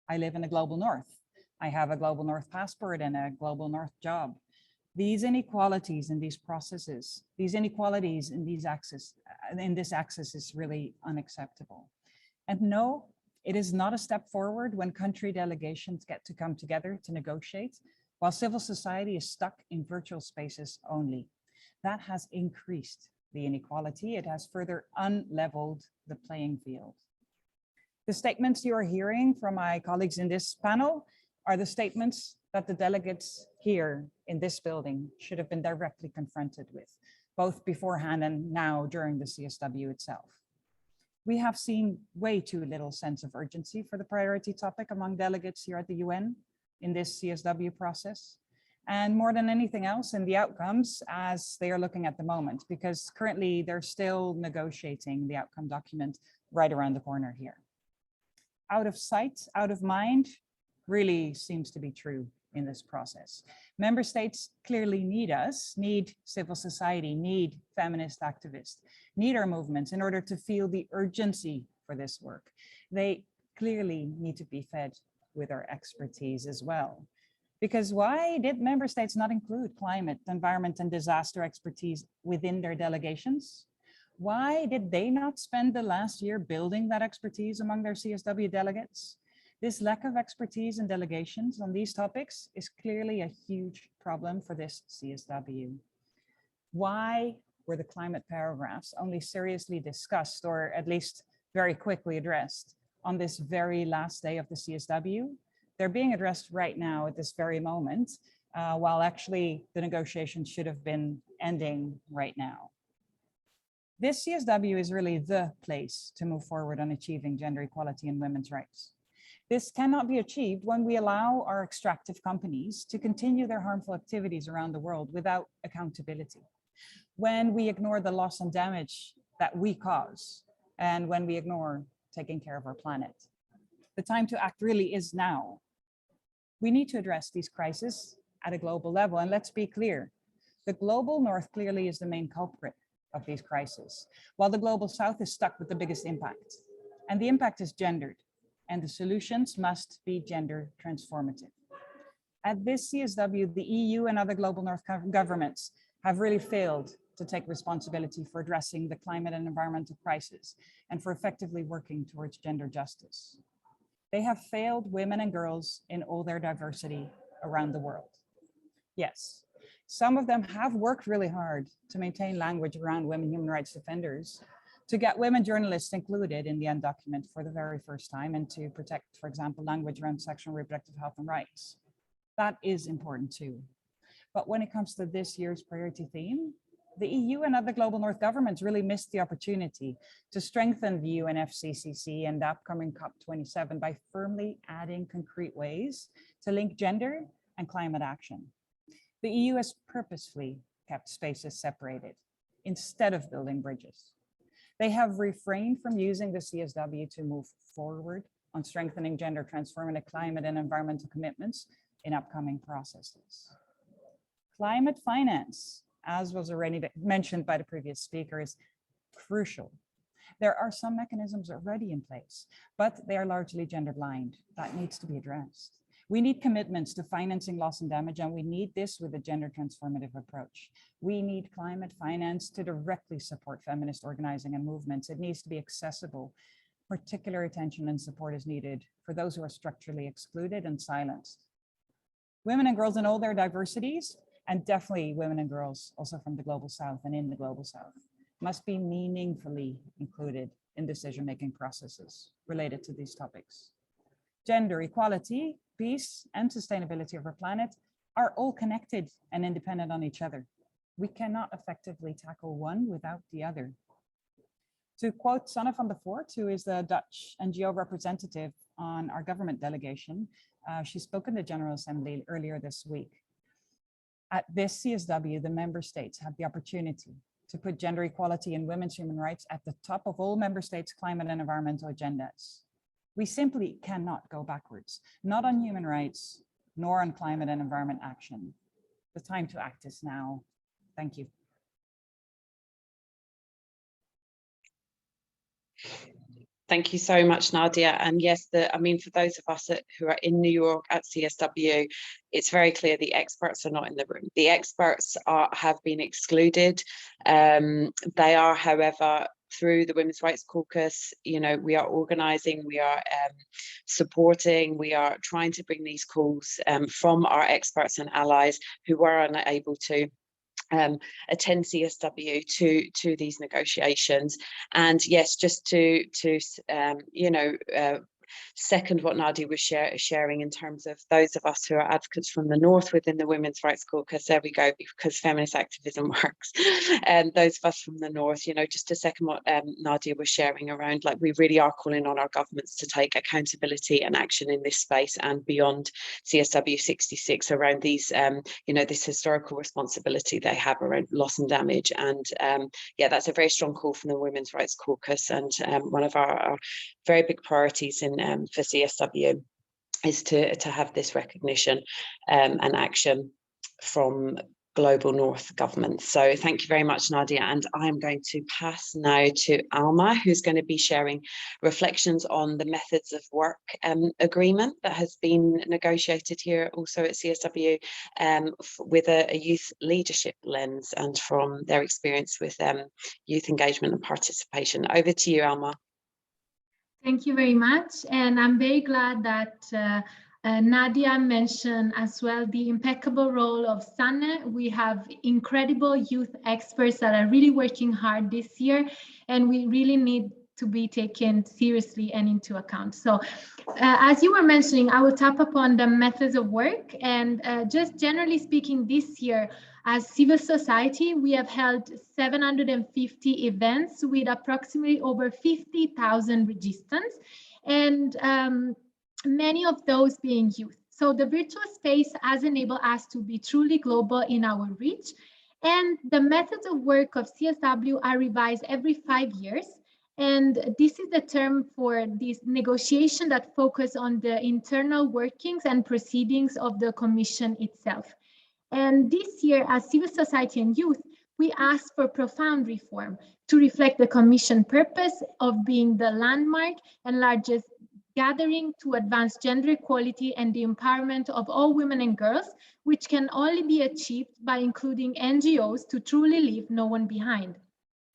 I live in the global North. I have a global North passport and a global North job. These inequalities in these processes, these inequalities in this axis is really unacceptable. And no, it is not a step forward when country delegations get to come together to negotiate, while civil society is stuck in virtual spaces only. That has increased the inequality. It has further unleveled the playing field. The statements you are hearing from my colleagues in this panel are the statements that the delegates here in this building should have been directly confronted with, both beforehand and now during the CSW itself. We have seen way too little sense of urgency for the priority topic among delegates here at the UN in this CSW process, and more than anything else in the outcomes as they are looking at the moment, because currently they're still negotiating the outcome document right around the corner here. Out of sight, out of mind, really seems to be true in this process. Member states clearly need us, need civil society, need feminist activists, need our movements in order to feel the urgency for this work. They clearly need to be fed with our expertise as well. Because why did member states not include climate, environment, and disaster expertise within their delegations? Why did they not spend the last year building that expertise among their CSW delegates? This lack of expertise in delegations on these topics is clearly a huge problem for this CSW. Why were the climate paragraphs only seriously discussed, or at least very quickly addressed, on this very last day of the CSW? They're being addressed right now at this very moment, while actually the negotiations should have been ending right now. This CSW is really the place to move forward on achieving gender equality and women's rights. This cannot be achieved when we allow our extractive companies to continue their harmful activities around the world without accountability. When we ignore the loss and damage that we cause, and when we ignore taking care of our planet. The time to act really is now. We need to address these crises at a global level, and let's be clear. The global North clearly is the main culprit of these crises, while the global South is stuck with the biggest impact. And the impact is gendered, and the solutions must be gender transformative. At this CSW, the EU and other global North governments have really failed to take responsibility for addressing the climate and environmental crisis and for effectively working towards gender justice. They have failed women and girls in all their diversity around the world. Yes, some of them have worked really hard to maintain language around women human rights defenders, to get women journalists included in the end document for the very first time, and to protect, for example, language around sexual and reproductive health and rights. That is important too. But when it comes to this year's priority theme, the EU and other global North governments really missed the opportunity to strengthen the UNFCCC and the upcoming COP27 by firmly adding concrete ways to link gender and climate action. The EU has purposefully kept spaces separated instead of building bridges. They have refrained from using the CSW to move forward on strengthening gender transformative climate and environmental commitments in upcoming processes. Climate finance, as was already mentioned by the previous speaker, is crucial. There are some mechanisms already in place, but they are largely gender blind. That needs to be addressed. We need commitments to financing loss and damage, and we need this with a gender transformative approach. We need climate finance to directly support feminist organizing and movements. It needs to be accessible. Particular attention and support is needed for those who are structurally excluded and silenced. Women and girls in all their diversities, and definitely women and girls also from the global South and in the global South, must be meaningfully included in decision-making processes related to these topics. Gender equality, peace, and sustainability of our planet are all connected and independent on each other. We cannot effectively tackle one without the other. To quote Sanne van der Voort, who is the Dutch NGO representative on our government delegation, she spoke in the General Assembly earlier this week. At this CSW, the member states have the opportunity to put gender equality and women's human rights at the top of all member states' climate and environmental agendas. We simply cannot go backwards, not on human rights, nor on climate and environment action. The time to act is now. Thank you. Thank you so much, Nadia. And yes, I mean, for those of us who are in New York at CSW, it's very clear the experts are not in the room. The experts have been excluded. They are, however, through the Women's Rights Caucus, you know, we are organising, we are supporting, we are trying to bring these calls from our experts and allies who were unable to attend CSW to these negotiations. And yes, just to you know, second what Nadia was sharing in terms of those of us who are advocates from the north within the Women's Rights Caucus, there we go, because feminist activism works. And those of us from the north, you know, just to second what Nadia was sharing around, like, we really are calling on our governments to take accountability and action in this space and beyond CSW66 around these, you know, this historical responsibility they have around loss and damage. And yeah, that's a very strong call from the Women's Rights Caucus, and one of our very big priorities in for CSW is to have this recognition and action from global North governments. So thank you very much, Nadia. And I'm going to pass now to Alma, who's going to be sharing reflections on the methods of work agreement that has been negotiated here also at CSW with a youth leadership lens and from their experience with youth engagement and participation. Over to you, Alma. Thank you very much. And I'm very glad that Nadia mentioned as well the impeccable role of SANE. We have incredible youth experts that are really working hard this year, and we really need to be taken seriously and into account. So as you were mentioning, I will tap upon the methods of work, and just generally speaking, this year as civil society, we have held 750 events with approximately over 50,000 registrants, and many of those being youth. So the virtual space has enabled us to be truly global in our reach, and the methods of work of CSW are revised every 5 years. And this is the term for this negotiation that focus on the internal workings and proceedings of the Commission itself. And this year, as civil society and youth, we asked for profound reform to reflect the Commission purpose of being the landmark and largest gathering to advance gender equality and the empowerment of all women and girls, which can only be achieved by including NGOs to truly leave no one behind.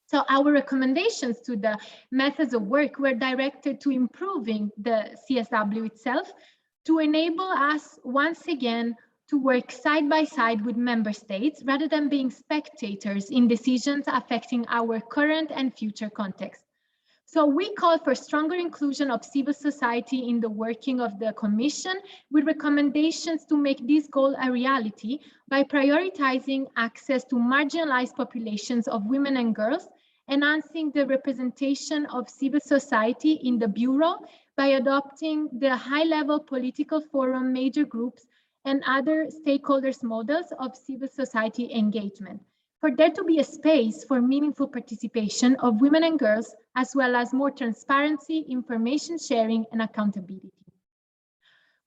So our recommendations to the methods of work were directed to improving the CSW itself, to enable us once again to work side by side with member states rather than being spectators in decisions affecting our current and future context. So we call for stronger inclusion of civil society in the working of the Commission, with recommendations to make this goal a reality by prioritizing access to marginalized populations of women and girls, enhancing the representation of civil society in the Bureau by adopting the high-level political forum major groups and other stakeholders models of civil society engagement, for there to be a space for meaningful participation of women and girls, as well as more transparency, information sharing, and accountability.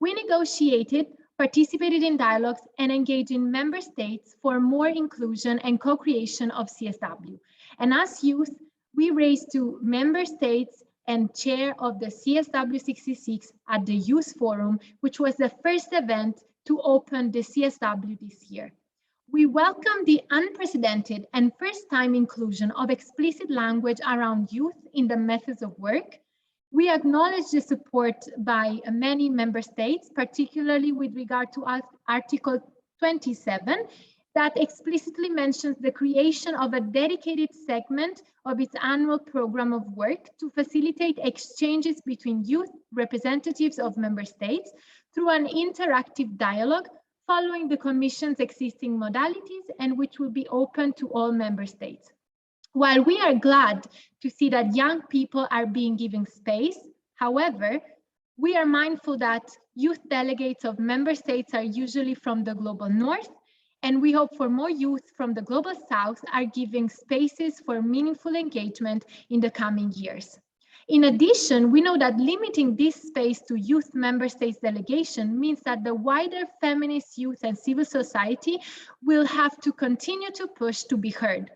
We negotiated, participated in dialogues, and engaged in member states for more inclusion and co-creation of CSW. And as youth, we raised to member states and chair of the CSW66 at the Youth Forum, which was the first event to open the CSW this year. We welcome the unprecedented and first-time inclusion of explicit language around youth in the methods of work. We acknowledge the support by many member states, particularly with regard to Article 27, that explicitly mentions the creation of a dedicated segment of its annual program of work to facilitate exchanges between youth representatives of member states through an interactive dialogue following the Commission's existing modalities, and which will be open to all member states. While we are glad to see that young people are being given space, however, we are mindful that youth delegates of member states are usually from the global north, And we hope for more youth from the Global South are giving spaces for meaningful engagement in the coming years. In addition, we know that limiting this space to youth member states delegation means that the wider feminist youth and civil society will have to continue to push to be heard.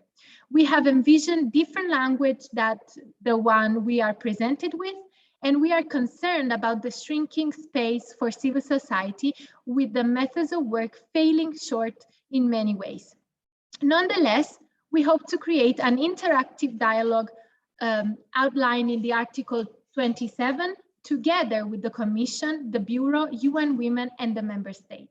We have envisioned different language than the one we are presented with, and we are concerned about the shrinking space for civil society with the methods of work failing short in many ways. Nonetheless, we hope to create an interactive dialogue outlined in the Article 27, together with the Commission, the Bureau, UN Women, and the Member States.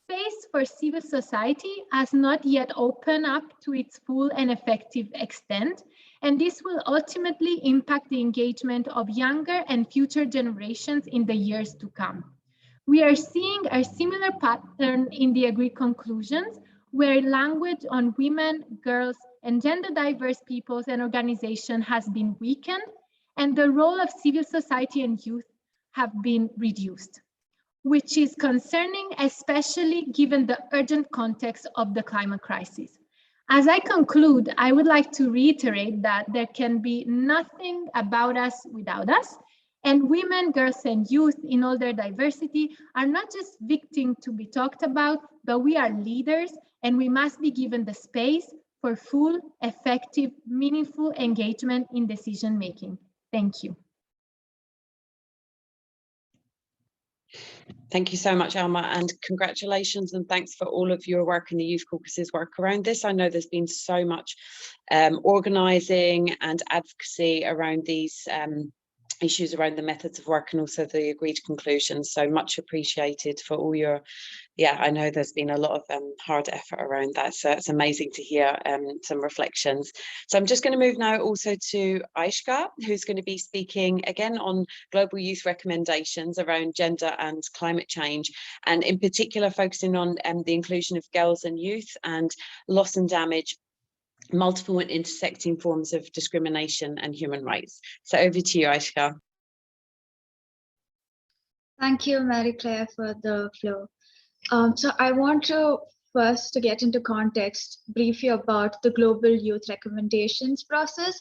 Space for civil society has not yet opened up to its full and effective extent, and this will ultimately impact the engagement of younger and future generations in the years to come. We are seeing a similar pattern in the agreed conclusions, where language on women, girls, and gender diverse peoples and organizations has been weakened, and the role of civil society and youth have been reduced, which is concerning, especially given the urgent context of the climate crisis. As I conclude, I would like to reiterate that there can be nothing about us without us, and women, girls, and youth in all their diversity are not just victims to be talked about, but we are leaders, and we must be given the space for full, effective, meaningful engagement in decision-making. Thank you. Thank you so much, Alma, and congratulations and thanks for all of your work and the Youth Caucus's work around this. I know there's been so much organising and advocacy around these issues around the methods of work and also the agreed conclusions. So much appreciated for all your, I know there's been a lot of hard effort around that. So it's amazing to hear some reflections. So I'm just going to move now also to Aishka, who's going to be speaking again on global youth recommendations around gender and climate change, and in particular focusing on the inclusion of girls and youth and loss and damage, multiple and intersecting forms of discrimination and human rights. So over to you, Aishka. Thank you, Marie-Claire, for the floor. So I want to first to get into context, brief you about the Global Youth Recommendations process.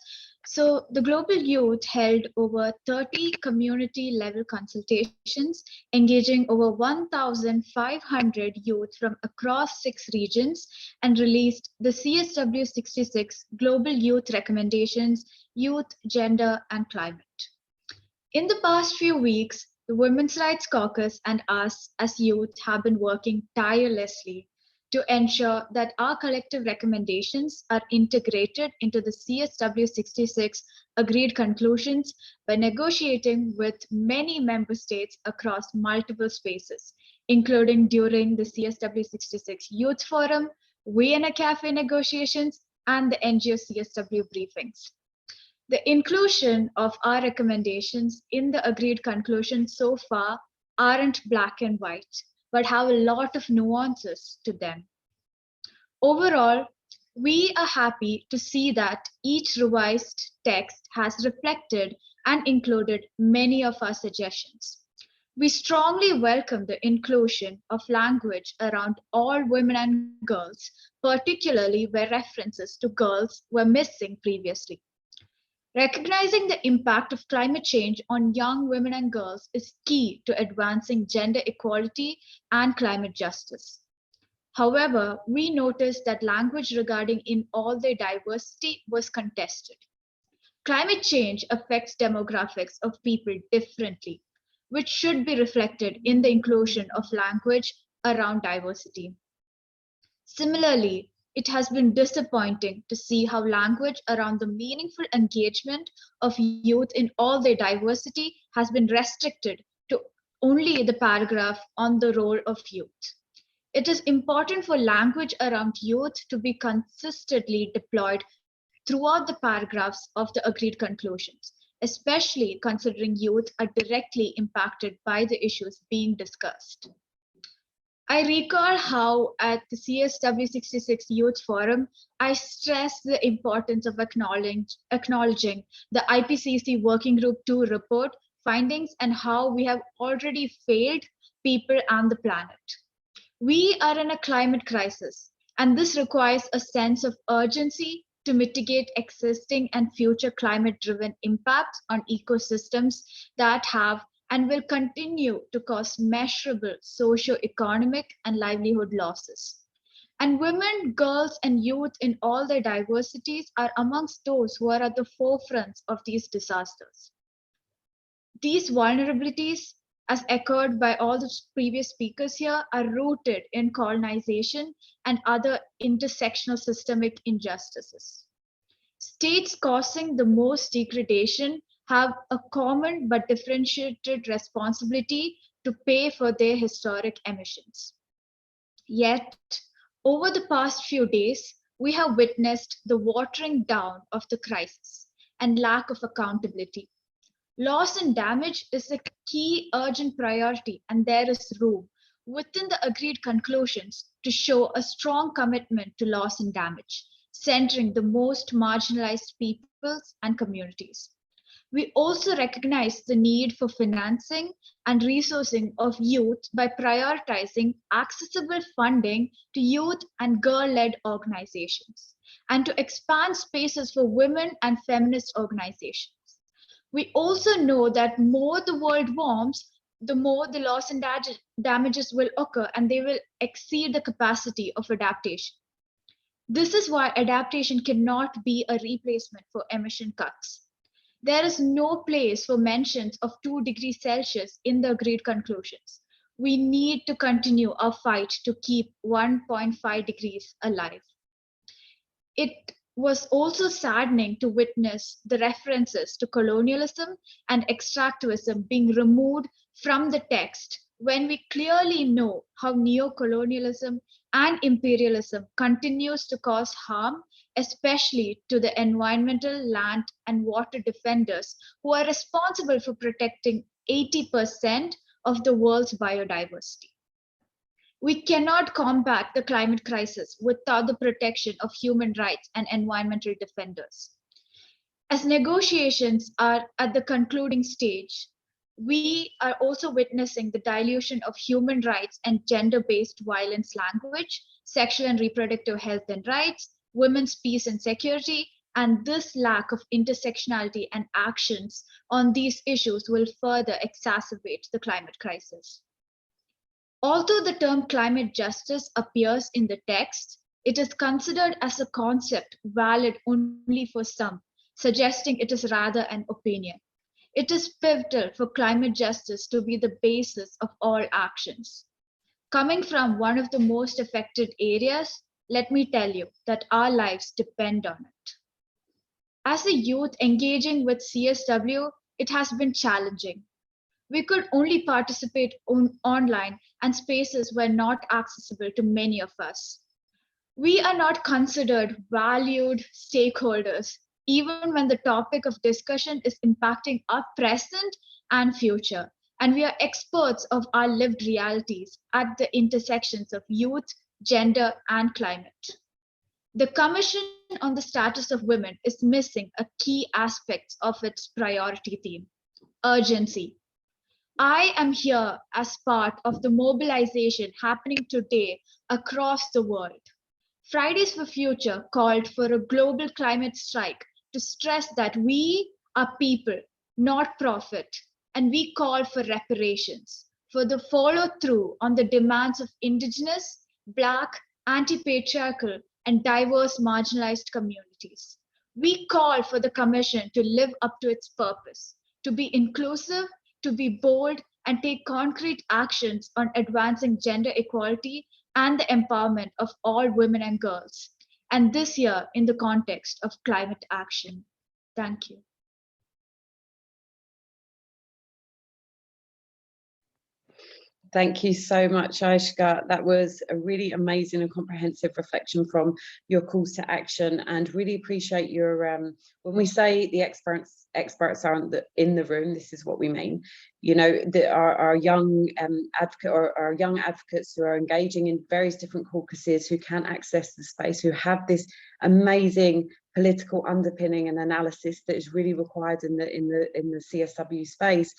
So the Global Youth held over 30 community-level consultations, engaging over 1,500 youth from across 6 regions, and released the CSW66 Global Youth Recommendations, Youth, Gender, and Climate. In the past few weeks, the Women's Rights Caucus and us as youth have been working tirelessly to ensure that our collective recommendations are integrated into the CSW66 agreed conclusions by negotiating with many member states across multiple spaces, including during the CSW66 Youth Forum, Vienna Cafe negotiations, and the NGO CSW briefings. The inclusion of our recommendations in the agreed conclusions so far aren't black and white, but have a lot of nuances to them. Overall, we are happy to see that each revised text has reflected and included many of our suggestions. We strongly welcome the inclusion of language around all women and girls, particularly where references to girls were missing previously. Recognizing the impact of climate change on young women and girls is key to advancing gender equality and climate justice. However, we noticed that language regarding in all their diversity was contested. Climate change affects demographics of people differently, which should be reflected in the inclusion of language around diversity. Similarly, it has been disappointing to see how language around the meaningful engagement of youth in all their diversity has been restricted to only the paragraph on the role of youth. It is important for language around youth to be consistently deployed throughout the paragraphs of the agreed conclusions, especially considering youth are directly impacted by the issues being discussed. I recall how at the CSW66 Youth Forum, I stressed the importance of acknowledging the IPCC Working Group 2 report findings and how we have already failed people and the planet. We are in a climate crisis, and this requires a sense of urgency to mitigate existing and future climate-driven impacts on ecosystems that have and will continue to cause measurable socio-economic and livelihood losses. And women, girls, and youth in all their diversities are amongst those who are at the forefront of these disasters. These vulnerabilities, as echoed by all the previous speakers here, are rooted in colonization and other intersectional systemic injustices. States causing the most degradation have a common but differentiated responsibility to pay for their historic emissions. Yet, over the past few days, we have witnessed the watering down of the crisis and lack of accountability. Loss and damage is a key urgent priority, and there is room within the agreed conclusions to show a strong commitment to loss and damage, centering the most marginalized peoples and communities. We also recognize the need for financing and resourcing of youth by prioritizing accessible funding to youth and girl-led organizations, and to expand spaces for women and feminist organizations. We also know that more the world warms, the more the loss and damages will occur, and they will exceed the capacity of adaptation. This is why adaptation cannot be a replacement for emission cuts. There is no place for mentions of 2 degrees Celsius in the agreed conclusions. We need to continue our fight to keep 1.5 degrees alive. It was also saddening to witness the references to colonialism and extractivism being removed from the text when we clearly know how neocolonialism and imperialism continues to cause harm, especially to the environmental, land, and water defenders who are responsible for protecting 80% of the world's biodiversity. We cannot combat the climate crisis without the protection of human rights and environmental defenders. As negotiations are at the concluding stage, we are also witnessing the dilution of human rights and gender-based violence language, sexual and reproductive health and rights, women's peace and security, and this lack of intersectionality and actions on these issues will further exacerbate the climate crisis. Although the term climate justice appears in the text, it is considered as a concept valid only for some, suggesting it is rather an opinion. It is pivotal for climate justice to be the basis of all actions. Coming from one of the most affected areas, let me tell you that our lives depend on it. As a youth engaging with CSW, it has been challenging. We could only participate online, and spaces were not accessible to many of us. We are not considered valued stakeholders, even when the topic of discussion is impacting our present and future, and we are experts of our lived realities at the intersections of youth, gender, and climate. The Commission on the Status of Women is missing a key aspect of its priority theme, urgency. I am here as part of the mobilization happening today across the world. Fridays for Future called for a global climate strike to stress that we are people, not profit, and we call for reparations, for the follow-through on the demands of Indigenous, Black, anti-patriarchal, and diverse marginalized communities. We call for the Commission to live up to its purpose, to be inclusive, to be bold, and take concrete actions on advancing gender equality and the empowerment of all women and girls, and this year in the context of climate action. Thank you. Thank you so much, Aishka. That was a really amazing and comprehensive reflection from your calls to action, and really appreciate your, when we say the experts aren't in the room, this is what we mean. You know, our young young advocates who are engaging in various different caucuses, who can access the space, who have this amazing political underpinning and analysis that is really required in the CSW space.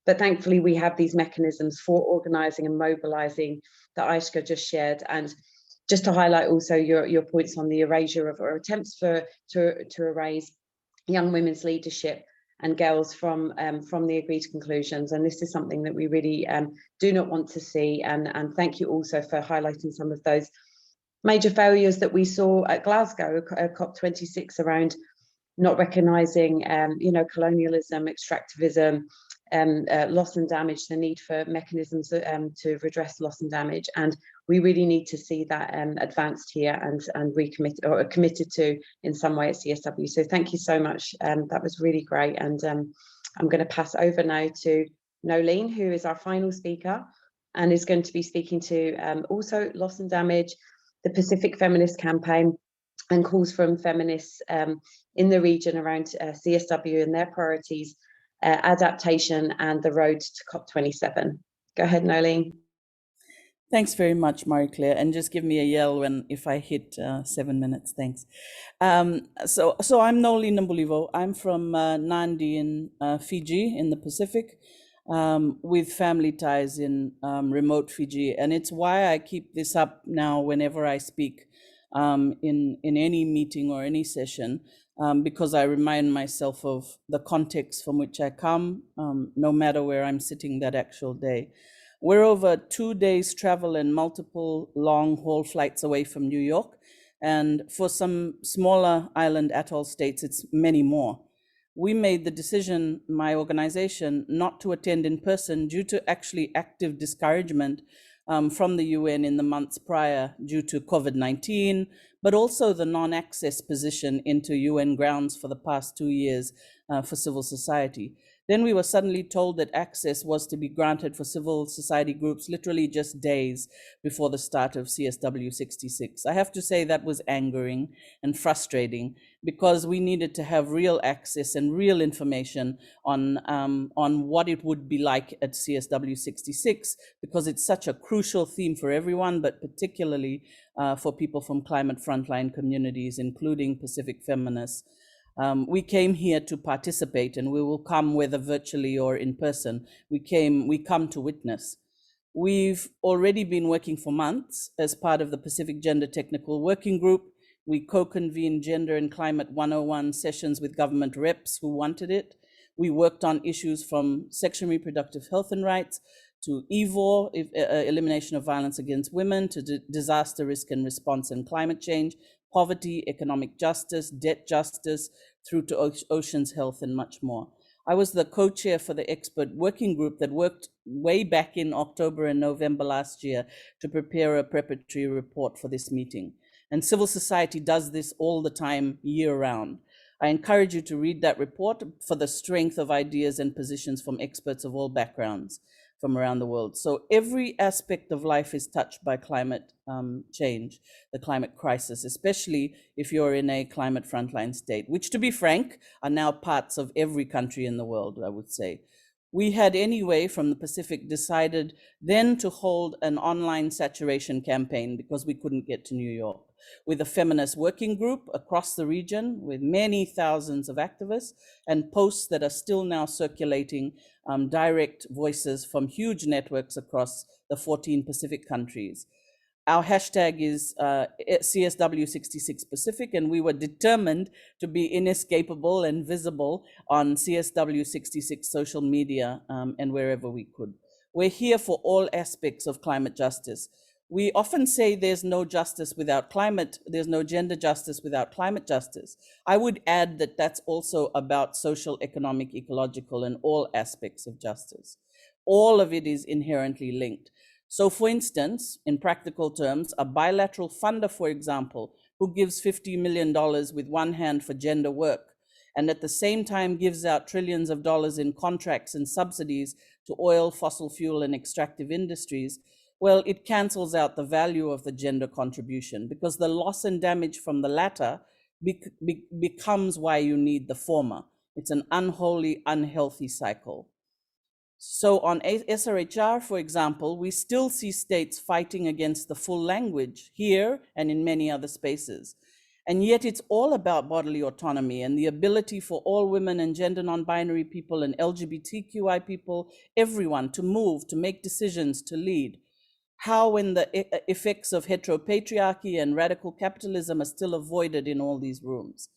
But thankfully, we have these mechanisms for organising and mobilising that Aishka just shared. And just to highlight also your points on the erasure of, or attempts to erase young women's leadership and girls from the agreed conclusions. And this is something that we really do not want to see. And thank you also for highlighting some of those major failures that we saw at Glasgow, COP26, around not recognising, colonialism, extractivism, loss and damage, the need for mechanisms to redress loss and damage. And we really need to see that advanced here and recommitted or committed to in some way at CSW. So thank you so much. That was really great. And I'm going to pass over now to Nolene, who is our final speaker and is going to be speaking to also loss and damage, the Pacific Feminist Campaign, and calls from feminists in the region around CSW and their priorities, adaptation and the road to COP27. Go ahead, Nolene. Thanks very much, Marie-Claire, and just give me a yell if I hit 7 minutes. Thanks. So I'm Nolene Nambulivo. I'm from Nandi in Fiji in the Pacific, with family ties in remote Fiji, and it's why I keep this up now whenever I speak in any meeting or any session, because I remind myself of the context from which I come, no matter where I'm sitting that actual day. We're over 2 days travel and multiple long haul flights away from New York. And for some smaller island atoll states, it's many more. We made the decision, my organization, not to attend in person due to actually active discouragement from the UN in the months prior due to COVID-19, but also the non-access position into UN grounds for the past 2 years for civil society. Then we were suddenly told that access was to be granted for civil society groups literally just days before the start of CSW66. I have to say that was angering and frustrating, because we needed to have real access and real information on what it would be like at CSW66, because it's such a crucial theme for everyone, but particularly for people from climate frontline communities, including Pacific feminists. We came here to participate, and we will come whether virtually or in person. We come to witness. We've already been working for months as part of the Pacific Gender Technical Working Group. We co-convened Gender and Climate 101 sessions with government reps who wanted it. We worked on issues from sexual and reproductive health and rights to EVOR, elimination of violence against women, to disaster risk and response and climate change, poverty, economic justice, debt justice, through to oceans health and much more. I was the co-chair for the expert working group that worked way back in October and November last year to prepare a preparatory report for this meeting. And civil society does this all the time, year round. I encourage you to read that report for the strength of ideas and positions from experts of all backgrounds from around the world. So every aspect of life is touched by climate change, the climate crisis, especially if you're in a climate frontline state, which, to be frank, are now parts of every country in the world, I would say. We had anyway, from the Pacific, decided then to hold an online saturation campaign because we couldn't get to New York, with a feminist working group across the region with many thousands of activists and posts that are still now circulating, direct voices from huge networks across the 14 Pacific countries. Our hashtag is CSW66 Pacific, and we were determined to be inescapable and visible on CSW66 social media and wherever we could. We're here for all aspects of climate justice. We often say there's no justice without climate, there's no gender justice without climate justice. I would add that that's also about social, economic, ecological, and all aspects of justice. All of it is inherently linked. So for instance, in practical terms, a bilateral funder, for example, who gives $50 million with one hand for gender work, and at the same time gives out trillions of dollars in contracts and subsidies to oil, fossil fuel, and extractive industries, well, it cancels out the value of the gender contribution, because the loss and damage from the latter becomes why you need the former. It's an unholy, unhealthy cycle. So on SRHR, for example, we still see states fighting against the full language here and in many other spaces. And yet it's all about bodily autonomy and the ability for all women and gender non-binary people and LGBTQI people, everyone to move, to make decisions, to lead. How when the effects of heteropatriarchy and radical capitalism are still avoided in all these rooms.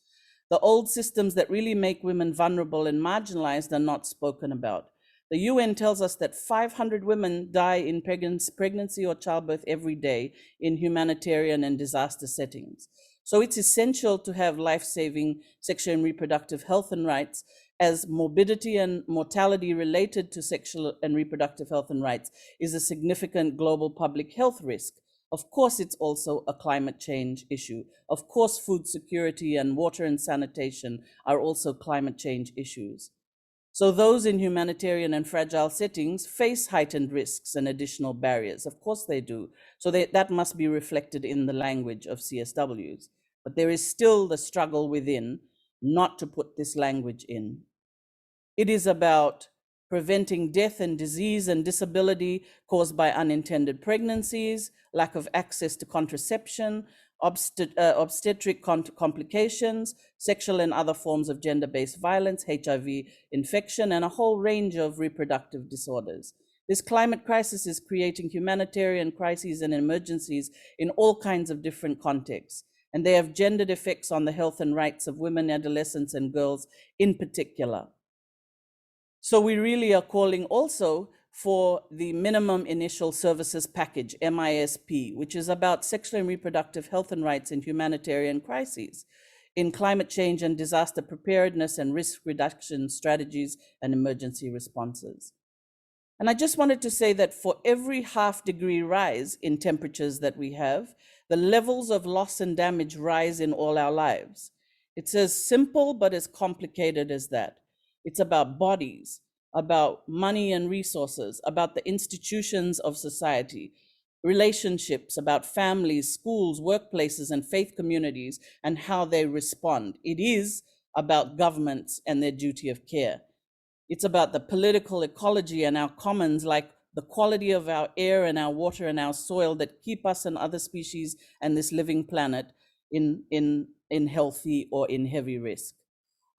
The old systems that really make women vulnerable and marginalized are not spoken about. The UN tells us that 500 women die in pregnancy or childbirth every day in humanitarian and disaster settings. So it's essential to have life-saving sexual and reproductive health and rights, as morbidity and mortality related to sexual and reproductive health and rights is a significant global public health risk. Of course, it's also a climate change issue. Of course, food security and water and sanitation are also climate change issues. So those in humanitarian and fragile settings face heightened risks and additional barriers. Of course they do. So that must be reflected in the language of CSWs. But there is still the struggle within not to put this language in. It is about preventing death and disease and disability caused by unintended pregnancies, lack of access to contraception, obstetric complications, sexual and other forms of gender-based violence, HIV infection, and a whole range of reproductive disorders. This climate crisis is creating humanitarian crises and emergencies in all kinds of different contexts, and they have gendered effects on the health and rights of women, adolescents, and girls in particular. So we really are calling also for the minimum initial services package, MISP, which is about sexual and reproductive health and rights in humanitarian crises, in climate change and disaster preparedness and risk reduction strategies and emergency responses. And I just wanted to say that for every half-degree rise in temperatures that we have, the levels of loss and damage rise in all our lives. It's as simple but as complicated as that. It's about bodies, about money and resources, about the institutions of society, relationships, about families, schools, workplaces, and faith communities, and how they respond. It is about governments and their duty of care. It's about the political ecology and our commons, like the quality of our air and our water and our soil that keep us and other species and this living planet in healthy or in heavy risk.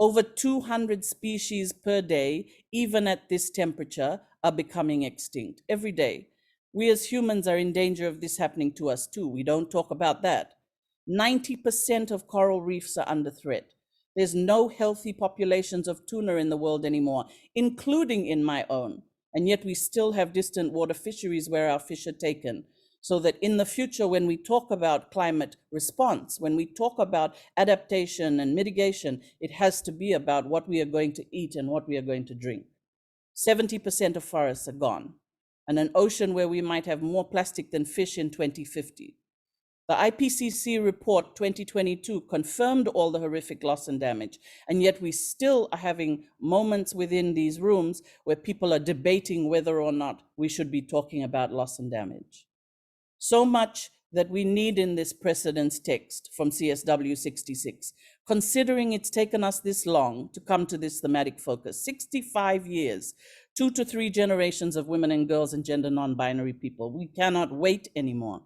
Over 200 species per day, even at this temperature, are becoming extinct every day. We as humans are in danger of this happening to us too. We don't talk about that. 90% of coral reefs are under threat. There's no healthy populations of tuna in the world anymore, including in my own. And yet we still have distant water fisheries where our fish are taken. So that in the future, when we talk about climate response, when we talk about adaptation and mitigation, it has to be about what we are going to eat and what we are going to drink. 70% of forests are gone, and an ocean where we might have more plastic than fish in 2050. The IPCC report 2022 confirmed all the horrific loss and damage, and yet we still are having moments within these rooms where people are debating whether or not we should be talking about loss and damage. So much that we need in this precedence text from CSW66, considering it's taken us this long to come to this thematic focus, 65 years, 2 to 3 generations of women and girls and gender non-binary people. We cannot wait anymore.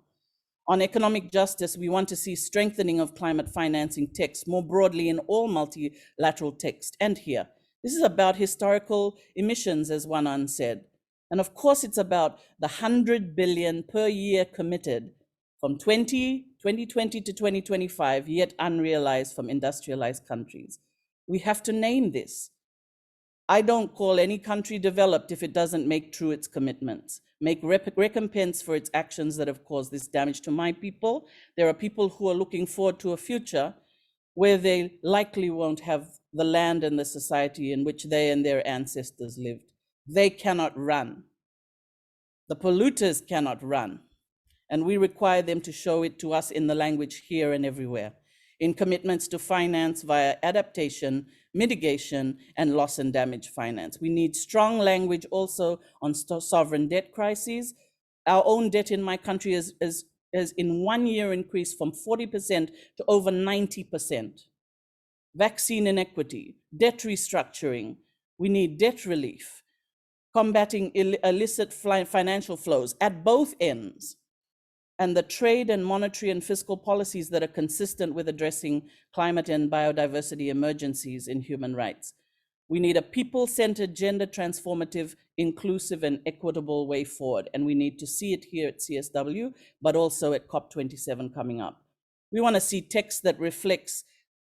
On economic justice, we want to see strengthening of climate financing text more broadly in all multilateral text and here. This is about historical emissions, as one said. And of course, it's about the 100 billion per year committed from 2020 to 2025, yet unrealized from industrialized countries. We have to name this. I don't call any country developed if it doesn't make true its commitments, make recompense for its actions that have caused this damage to my people. There are people who are looking forward to a future where they likely won't have the land and the society in which they and their ancestors lived. They cannot run. The polluters cannot run. And we require them to show it to us in the language here and everywhere, in commitments to finance via adaptation, mitigation, and loss and damage finance. We need strong language also on sovereign debt crises. Our own debt in my country has in 1 year increased from 40% to over 90%. Vaccine inequity, debt restructuring. We need debt relief, combating illicit financial flows at both ends. and the trade and monetary and fiscal policies that are consistent with addressing climate and biodiversity emergencies in human rights. We need a people-centered, gender transformative, inclusive and equitable way forward. And we need to see it here at CSW, but also at COP27 coming up. We want to see text that reflects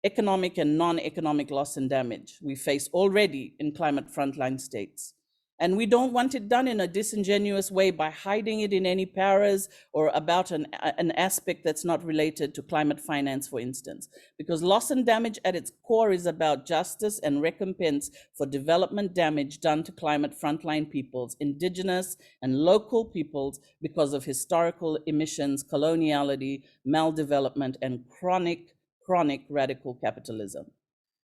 economic and non-economic loss and damage we face already in climate frontline states. And we don't want it done in a disingenuous way by hiding it in any paras or about an aspect that's not related to climate finance, for instance, because loss and damage at its core is about justice and recompense for development damage done to climate frontline peoples, indigenous and local peoples, because of historical emissions, coloniality, maldevelopment, and chronic radical capitalism.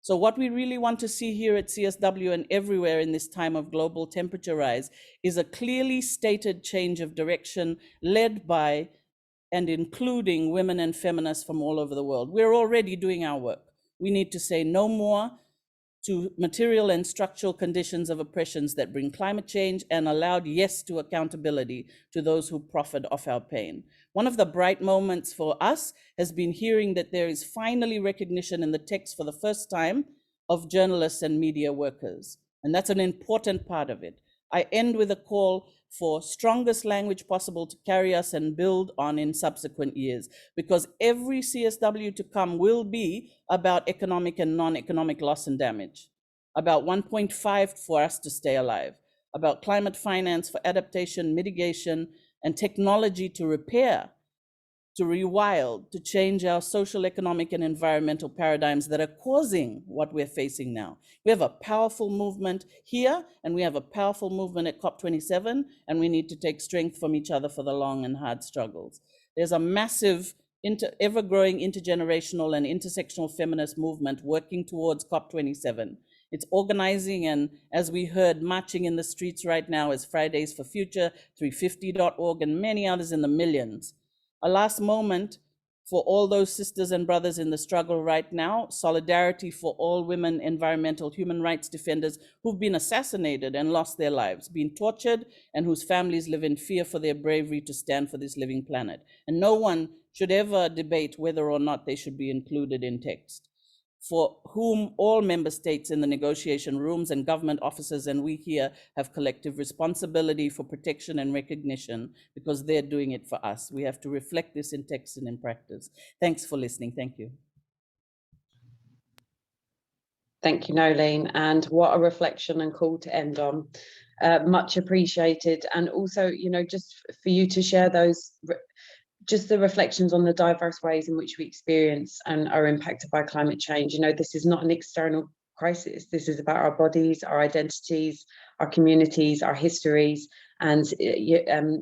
So what we really want to see here at CSW and everywhere in this time of global temperature rise is a clearly stated change of direction led by and including women and feminists from all over the world. We're already doing our work. We need to say no more to material and structural conditions of oppressions that bring climate change, and a loud yes to accountability to those who profit off our pain. One of the bright moments for us has been hearing that there is finally recognition in the text for the first time of journalists and media workers. And that's an important part of it. I end with a call for strongest language possible to carry us and build on in subsequent years, because every CSW to come will be about economic and non-economic loss and damage, about 1.5 for us to stay alive, about climate finance for adaptation, mitigation, and technology to repair, to rewild, to change our social, economic, and environmental paradigms that are causing what we're facing now. We have a powerful movement here, and we have a powerful movement at COP27, and we need to take strength from each other for the long and hard struggles. There's a massive, ever-growing intergenerational and intersectional feminist movement working towards COP27. It's organizing and, as we heard, marching in the streets right now as Fridays for Future, 350.org, and many others in the millions. A last moment for all those sisters and brothers in the struggle right now, solidarity for all women, environmental, human rights defenders who've been assassinated and lost their lives, been tortured, and whose families live in fear for their bravery to stand for this living planet. And no one should ever debate whether or not they should be included in text, for whom all member states in the negotiation rooms and government offices and we here have collective responsibility for protection and recognition, because they're doing it for us. We have to reflect this in text and in practice. Thanks for listening. Thank you. Thank you, Nolene, and what a reflection and call to end on. Much appreciated. And also, you know, just for you to share those just the reflections on the diverse ways in which we experience and are impacted by climate change. You know, this is not an external crisis. This is about our bodies, our identities, our communities, our histories, and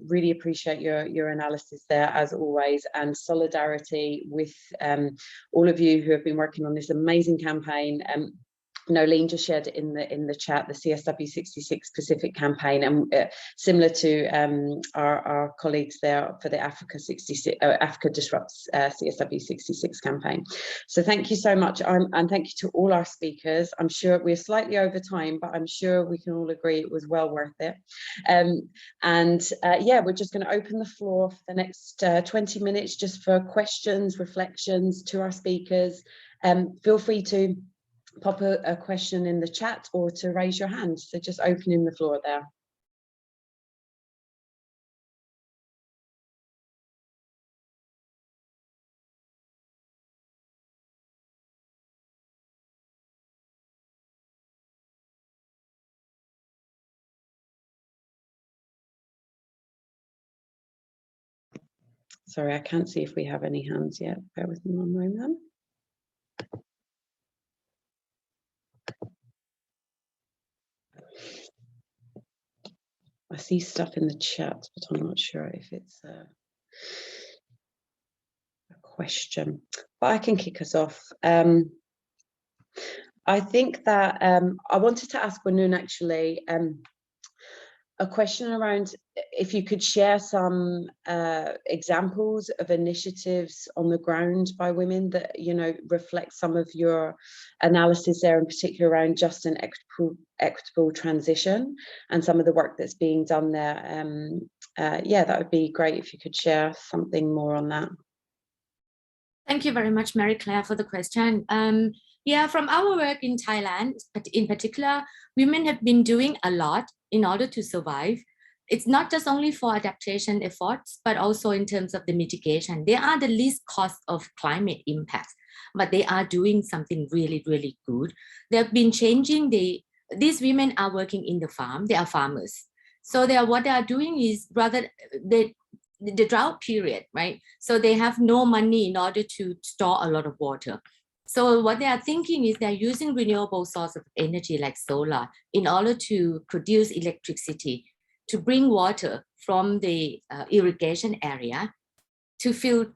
really appreciate your analysis there as always, and solidarity with all of you who have been working on this amazing campaign. Nolene just shared it in the chat, the CSW66 Pacific campaign, and similar to our colleagues there for the Africa Disrupts CSW66 campaign. So thank you so much, and thank you to all our speakers. I'm sure we're slightly over time, but I'm sure we can all agree it was well worth it. Yeah, we're just going to open the floor for the next 20 minutes just for questions, reflections to our speakers. Feel free to pop a question in the chat or to raise your hand. So just opening the floor there. Sorry, I can't see if we have any hands yet. Bear with me one moment. I see stuff in the chat, but I'm not sure if it's a question. But I can kick us off. I think that I wanted to ask Wanun actually a question around if you could share some examples of initiatives on the ground by women that, you know, reflect some of your analysis there, in particular around just and equitable transition and some of the work that's being done there yeah, that would be great if you could share something more on that. Thank you very much, Mary Claire, for the question. Yeah, from our work in Thailand, in particular, women have been doing a lot in order to survive. It's not just only for adaptation efforts, but also in terms of the mitigation. They are the least cost of climate impacts, but they are doing something really, really good. They've been changing these women are working in the farm, they are farmers. So what they are doing is rather the drought period, right? So they have no money in order to store a lot of water. So what they are thinking is they're using renewable source of energy like solar in order to produce electricity, to bring water from the irrigation area to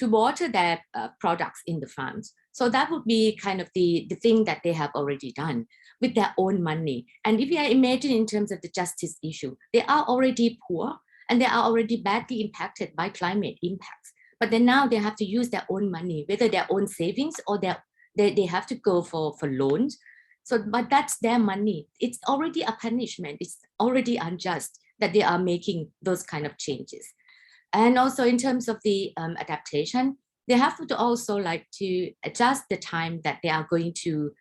water their products in the farms. So that would be kind of the thing that they have already done with their own money. And if you imagine in terms of the justice issue, they are already poor and they are already badly impacted by climate impacts. But then now they have to use their own money, whether their own savings or they have to go for loans. So, but that's their money. It's already a punishment. It's already unjust that they are making those kind of changes. And also in terms of the adaptation, they have to also like to adjust the time that they are going to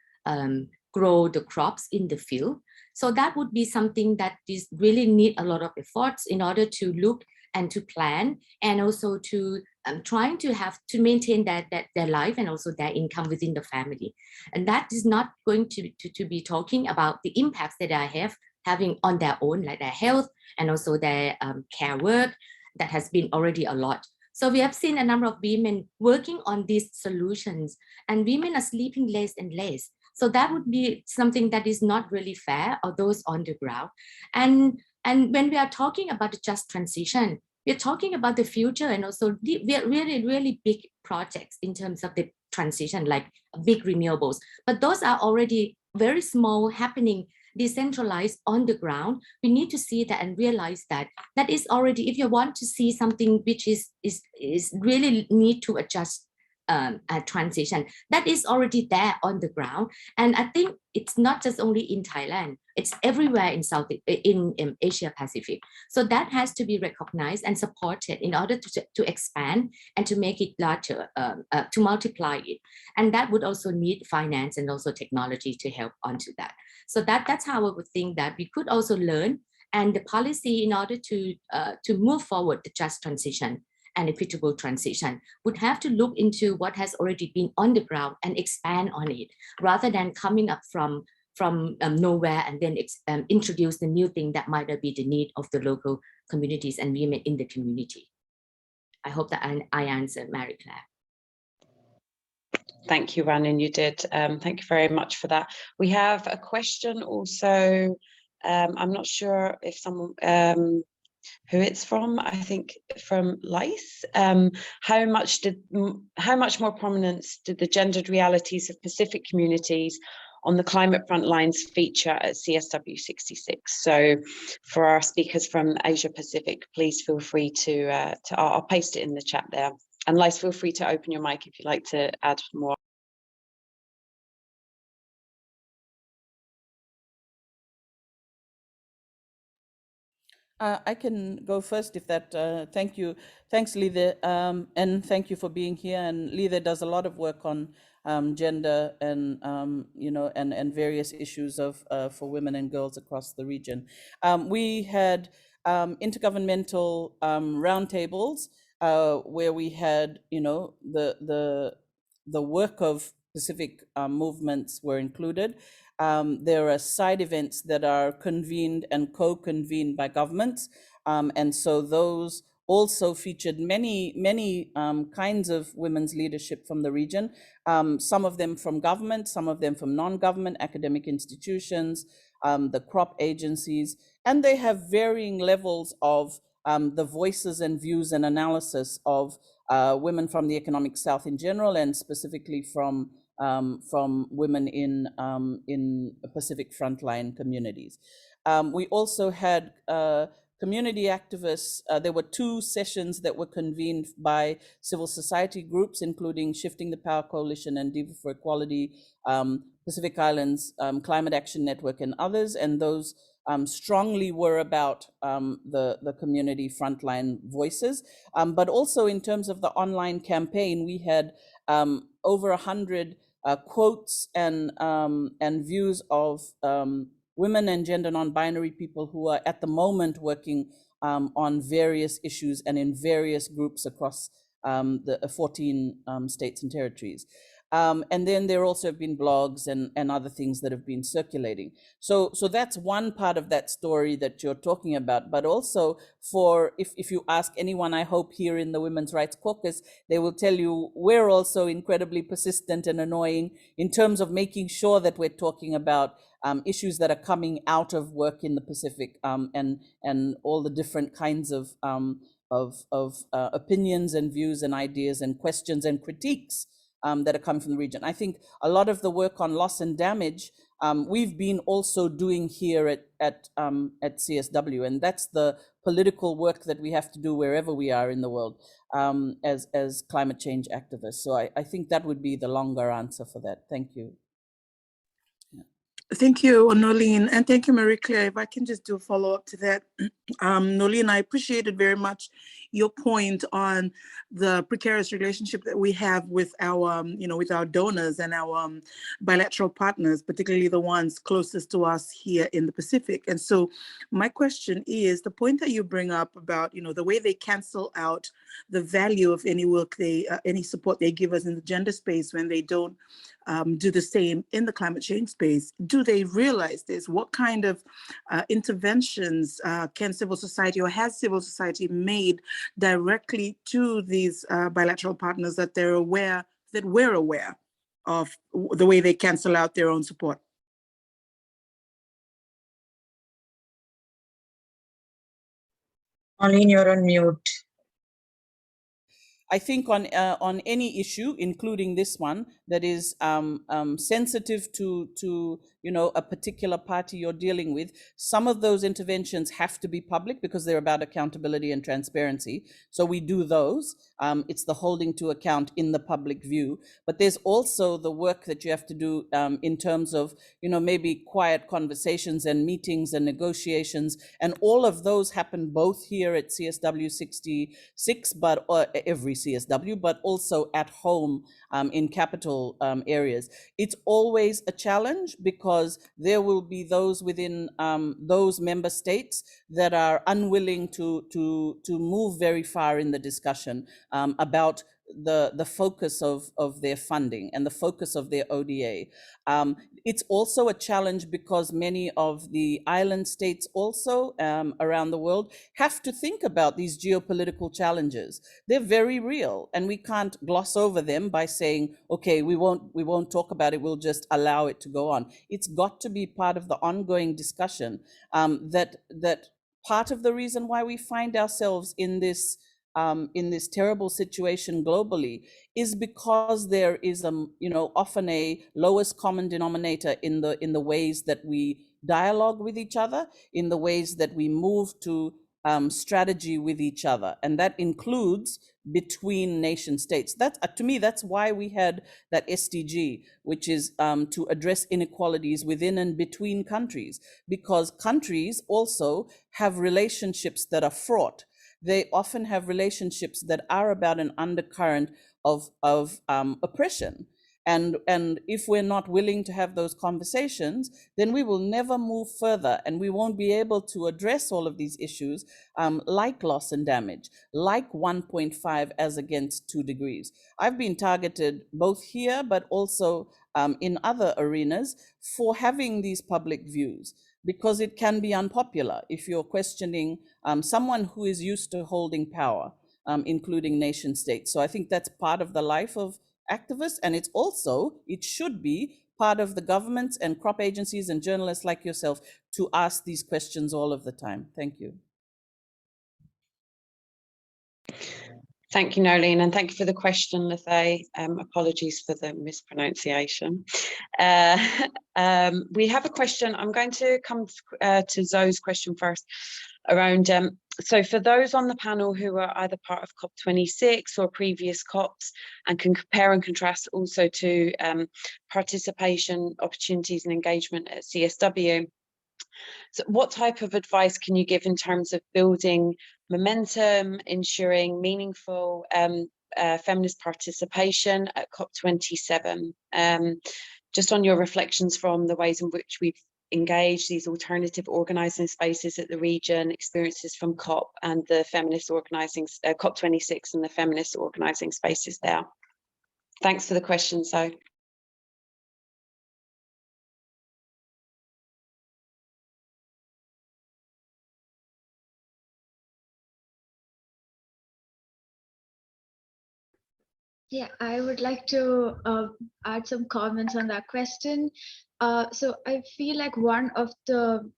grow the crops in the field. So that would be something that is really need a lot of efforts in order to look and to plan, and also to trying to have to maintain their life and also their income within the family. And that is not going to be talking about the impacts that they having on their own, like their health and also their care work. That has been already a lot. So we have seen a number of women working on these solutions, and women are sleeping less and less. So that would be something that is not really fair or those on the ground. And when we are talking about the just transition, we're talking about the future and also really, really big projects in terms of the transition, like big renewables. But those are already very small, happening decentralized on the ground. We need to see that and realize that is already, if you want to see something which is really need to adjust a transition, that is already there on the ground. And I think it's not just only in Thailand, it's everywhere in Asia Pacific. So that has to be recognized and supported in order to expand and to make it larger, to multiply it. And that would also need finance and also technology to help onto that. So that's how I would think that we could also learn and the policy in order to move forward the just transition and equitable transition would have to look into what has already been on the ground and expand on it, rather than coming up from nowhere and then introduce the new thing that might not be the need of the local communities and women in the community. I hope that I answered Mary Claire. Thank you, Ranin, you did. Thank you very much for that. We have a question also. I'm not sure if someone, who it's from, I think from Lice. How much more prominence did the gendered realities of Pacific communities on the climate front lines feature at CSW66? So for our speakers from Asia Pacific, please feel free to I'll paste it in the chat there. And Lice, feel free to open your mic if you'd like to add more. I can go first if that, thank you. Thanks, Lida, and thank you for being here. And Lida does a lot of work on gender and, you know, and various issues of for women and girls across the region. We had intergovernmental roundtables where we had, you know, the work of Pacific movements were included. There are side events that are convened and co-convened by governments. And so those also featured many kinds of women's leadership from the region, some of them from government, some of them from non-government academic institutions, the crop agencies, and they have varying levels of the voices and views and analysis of women from the economic South in general, and specifically from women in Pacific frontline communities. We also had community activists. There were 2 sessions that were convened by civil society groups, including Shifting the Power Coalition and Diva for Equality, Pacific Islands Climate Action Network, and others. And those strongly were about the community frontline voices. But also in terms of the online campaign, we had over 100 quotes and views of women and gender non-binary people who are at the moment working on various issues and in various groups across the 14 states and territories. And then there also have been blogs and other things that have been circulating. So that's one part of that story that you're talking about. But also for, if you ask anyone, I hope here in the Women's Rights Caucus, they will tell you we're also incredibly persistent and annoying in terms of making sure that we're talking about issues that are coming out of work in the Pacific and all the different kinds of opinions and views and ideas and questions and critiques that are coming from the region. I think a lot of the work on loss and damage we've been also doing here at CSW, and that's the political work that we have to do wherever we are in the world as climate change activists. So I think that would be the longer answer for that. Thank you. Thank you, Nolene, and thank you, Marie-Claire. If I can just do a follow-up to that. Nolene, I appreciated very much your point on the precarious relationship that we have with our, with our donors and our bilateral partners, particularly the ones closest to us here in the Pacific. And so my question is, the point that you bring up about, the way they cancel out the value of any work any support they give us in the gender space when they don't do the same in the climate change space. Do they realize this? What kind of interventions can civil society or has civil society made directly to these bilateral partners that they're aware, that we're aware of the way they cancel out their own support? Arlene, you're on mute. I think on any issue, including this one, that is sensitive to a particular party you're dealing with, some of those interventions have to be public because they're about accountability and transparency. So we do those. It's the holding to account in the public view. But there's also the work that you have to do in terms of maybe quiet conversations and meetings and negotiations, and all of those happen both here at CSW66, but every CSW, but also at home in capital areas. It's always a challenge because there will be those within those member states that are unwilling to move very far in the discussion about the focus of their funding and the focus of their ODA. It's also a challenge because many of the island states also around the world have to think about these geopolitical challenges. They're very real, and we can't gloss over them by saying, okay, we won't talk about it, we'll just allow it to go on. It's got to be part of the ongoing discussion that part of the reason why we find ourselves in this terrible situation globally is because there is often a lowest common denominator in the ways that we dialogue with each other, in the ways that we move to strategy with each other, and that includes between nation states. To me, that's why we had that SDG, which is to address inequalities within and between countries, because countries also have relationships that are fraught. They often have relationships that are about an undercurrent of oppression. And if we're not willing to have those conversations, then we will never move further, and we won't be able to address all of these issues like loss and damage, like 1.5 as against 2 degrees. I've been targeted both here, but also in other arenas for having these public views, because it can be unpopular if you're questioning someone who is used to holding power, including nation states. So I think that's part of the life of activists, and it should be part of the governments and crop agencies and journalists like yourself to ask these questions all of the time. Thank you. Thank you, Nolene, and thank you for the question, Lethay. Apologies for the mispronunciation. We have a question. I'm going to come to Zoe's question first around, so for those on the panel who are either part of COP26 or previous COPs and can compare and contrast also to participation, opportunities and engagement at CSW, So what type of advice can you give in terms of building momentum, ensuring meaningful feminist participation at COP27? Just on your reflections from the ways in which we've engaged these alternative organising spaces at the region, experiences from COP and the feminist organising, COP26 and the feminist organising spaces there. Thanks for the question, So. Yeah, I would like to add some comments on that question. So I feel like one of the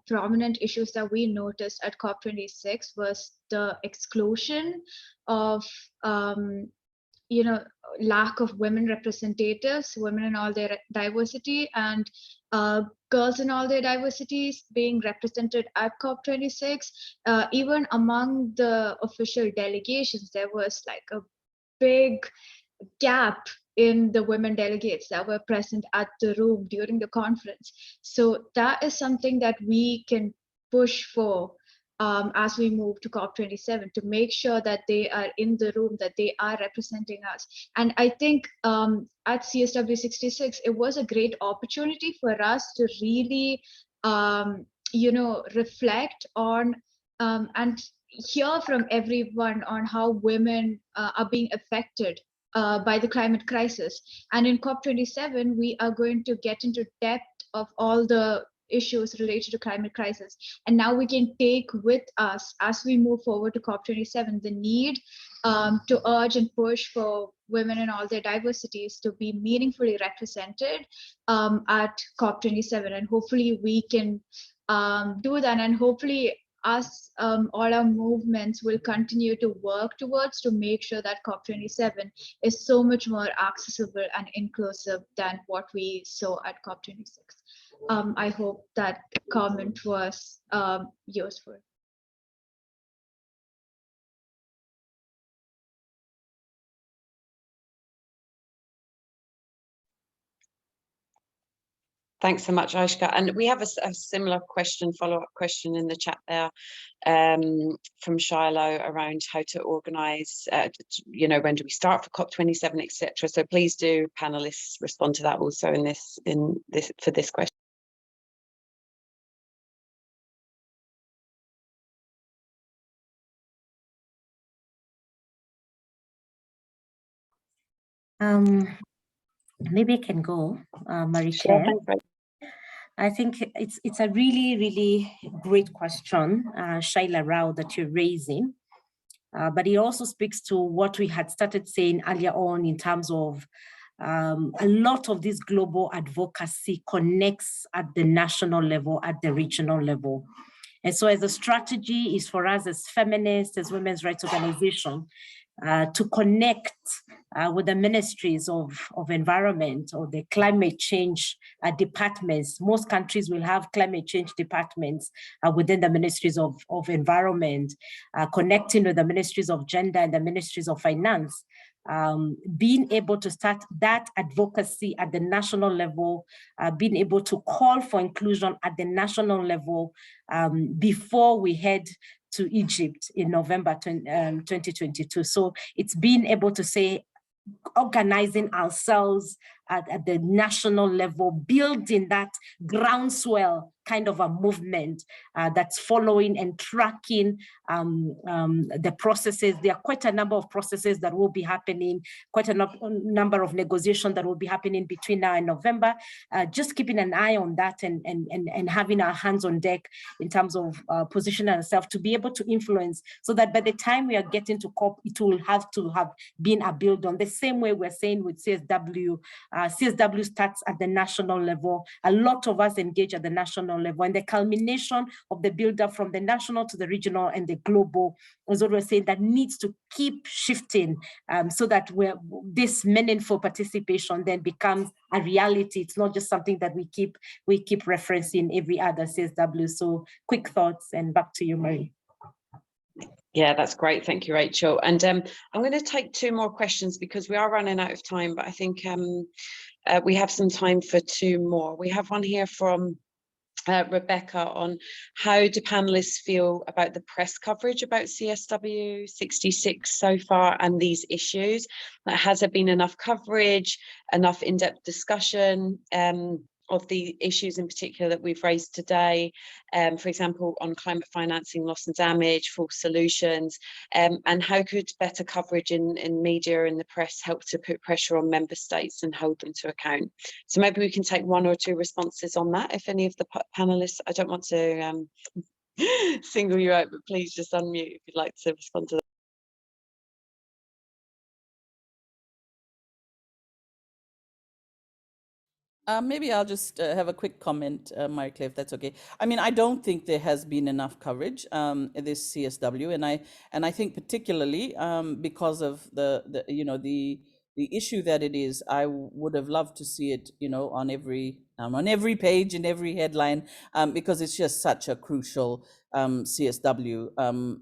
prominent issues that we noticed at COP26 was the exclusion of, lack of women representatives, women in all their diversity, and girls in all their diversities being represented at COP26. Even among the official delegations, there was like a big gap in the women delegates that were present at the room during the conference. So that is something that we can push for as we move to COP27, to make sure that they are in the room, that they are representing us. And I think at CSW66, it was a great opportunity for us to really, reflect on and hear from everyone on how women are being affected by the climate crisis. And in COP27, we are going to get into depth of all the issues related to climate crisis. And now we can take with us, as we move forward to COP27, the need to urge and push for women in all their diversities to be meaningfully represented at COP27. And hopefully we can do that. And hopefully us, all our movements will continue to work towards to make sure that COP27 is so much more accessible and inclusive than what we saw at COP26. I hope that comment was useful. Thanks so much, Aishka. And we have a similar question, follow-up question in the chat there from Shiloh around how to organise, when do we start for COP27, etc. So please do, panelists, respond to that also for this question. Maybe I can go, Marie-Claire. Sure, I think it's a really, really great question, Shaila Rao, that you're raising. But it also speaks to what we had started saying earlier on in terms of a lot of this global advocacy connects at the national level, at the regional level. And so as a strategy is for us as feminists, as women's rights organization, to connect with the ministries of environment or the climate change departments. Most countries will have climate change departments within the ministries of environment, connecting with the ministries of gender and the ministries of finance. Being able to start that advocacy at the national level, being able to call for inclusion at the national level before we head to Egypt in November 2022. So it's being able to say, organizing ourselves at the national level, building that groundswell kind of a movement that's following and tracking the processes. There are quite a number of processes that will be happening, quite a number of negotiations that will be happening between now and November. Just keeping an eye on that and having our hands on deck in terms of positioning ourselves to be able to influence, so that by the time we are getting to COP, it will have to have been a build on. The same way we're saying with CSW, CSW starts at the national level. A lot of us engage at the national level, and the culmination of the build-up from the national to the regional and the global is what we're saying that needs to keep shifting so that this meaningful participation then becomes a reality. It's not just something that we keep referencing every other CSW. So quick thoughts, and back to you, Marie. Yeah, that's great. Thank you, Rachel. And I'm going to take two more questions because we are running out of time, but I think we have some time for two more. We have one here from Rebecca, on how do panelists feel about the press coverage about CSW66 so far and these issues? Has there been enough coverage, enough in-depth discussion of the issues in particular that we've raised today, for example, on climate financing, loss and damage, false solutions, and how could better coverage in media and the press help to put pressure on member states and hold them to account? So maybe we can take one or two responses on that. If any of the panelists, I don't want to single you out, but please just unmute if you'd like to respond to that. Maybe I'll just have a quick comment, Marie-Claire, if that's okay. I mean, I don't think there has been enough coverage in this CSW, and I think particularly because of the issue that it is, I would have loved to see it, on every page, in every headline, because it's just such a crucial CSW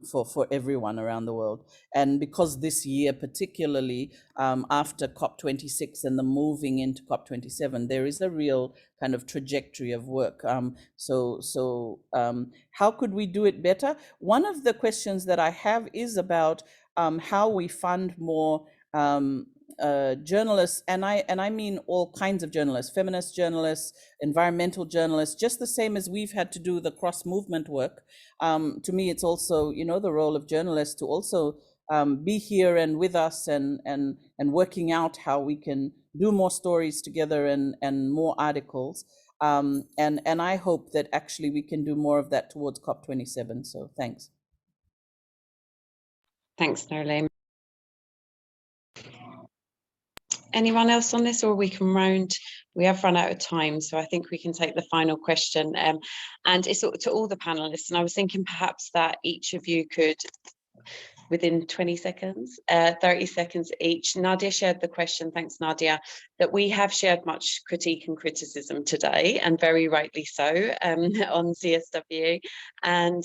for everyone around the world. And because this year, particularly after COP26 and the moving into COP27, there is a real kind of trajectory of work. So how could we do it better? One of the questions that I have is about how we fund more journalists, and I mean all kinds of journalists, feminist journalists, environmental journalists, just the same as we've had to do the cross-movement work. To me, it's also, the role of journalists to also be here and with us and working out how we can do more stories together and more articles. And I hope that actually we can do more of that towards COP27. So thanks. Thanks, Noeline. Anyone else on this, or we can round? We have run out of time, so I think we can take the final question. And it's to all the panelists. And I was thinking perhaps that each of you could, within 20 seconds, 30 seconds each. Nadia shared the question, thanks Nadia, that we have shared much critique and criticism today, and very rightly so, on CSW. And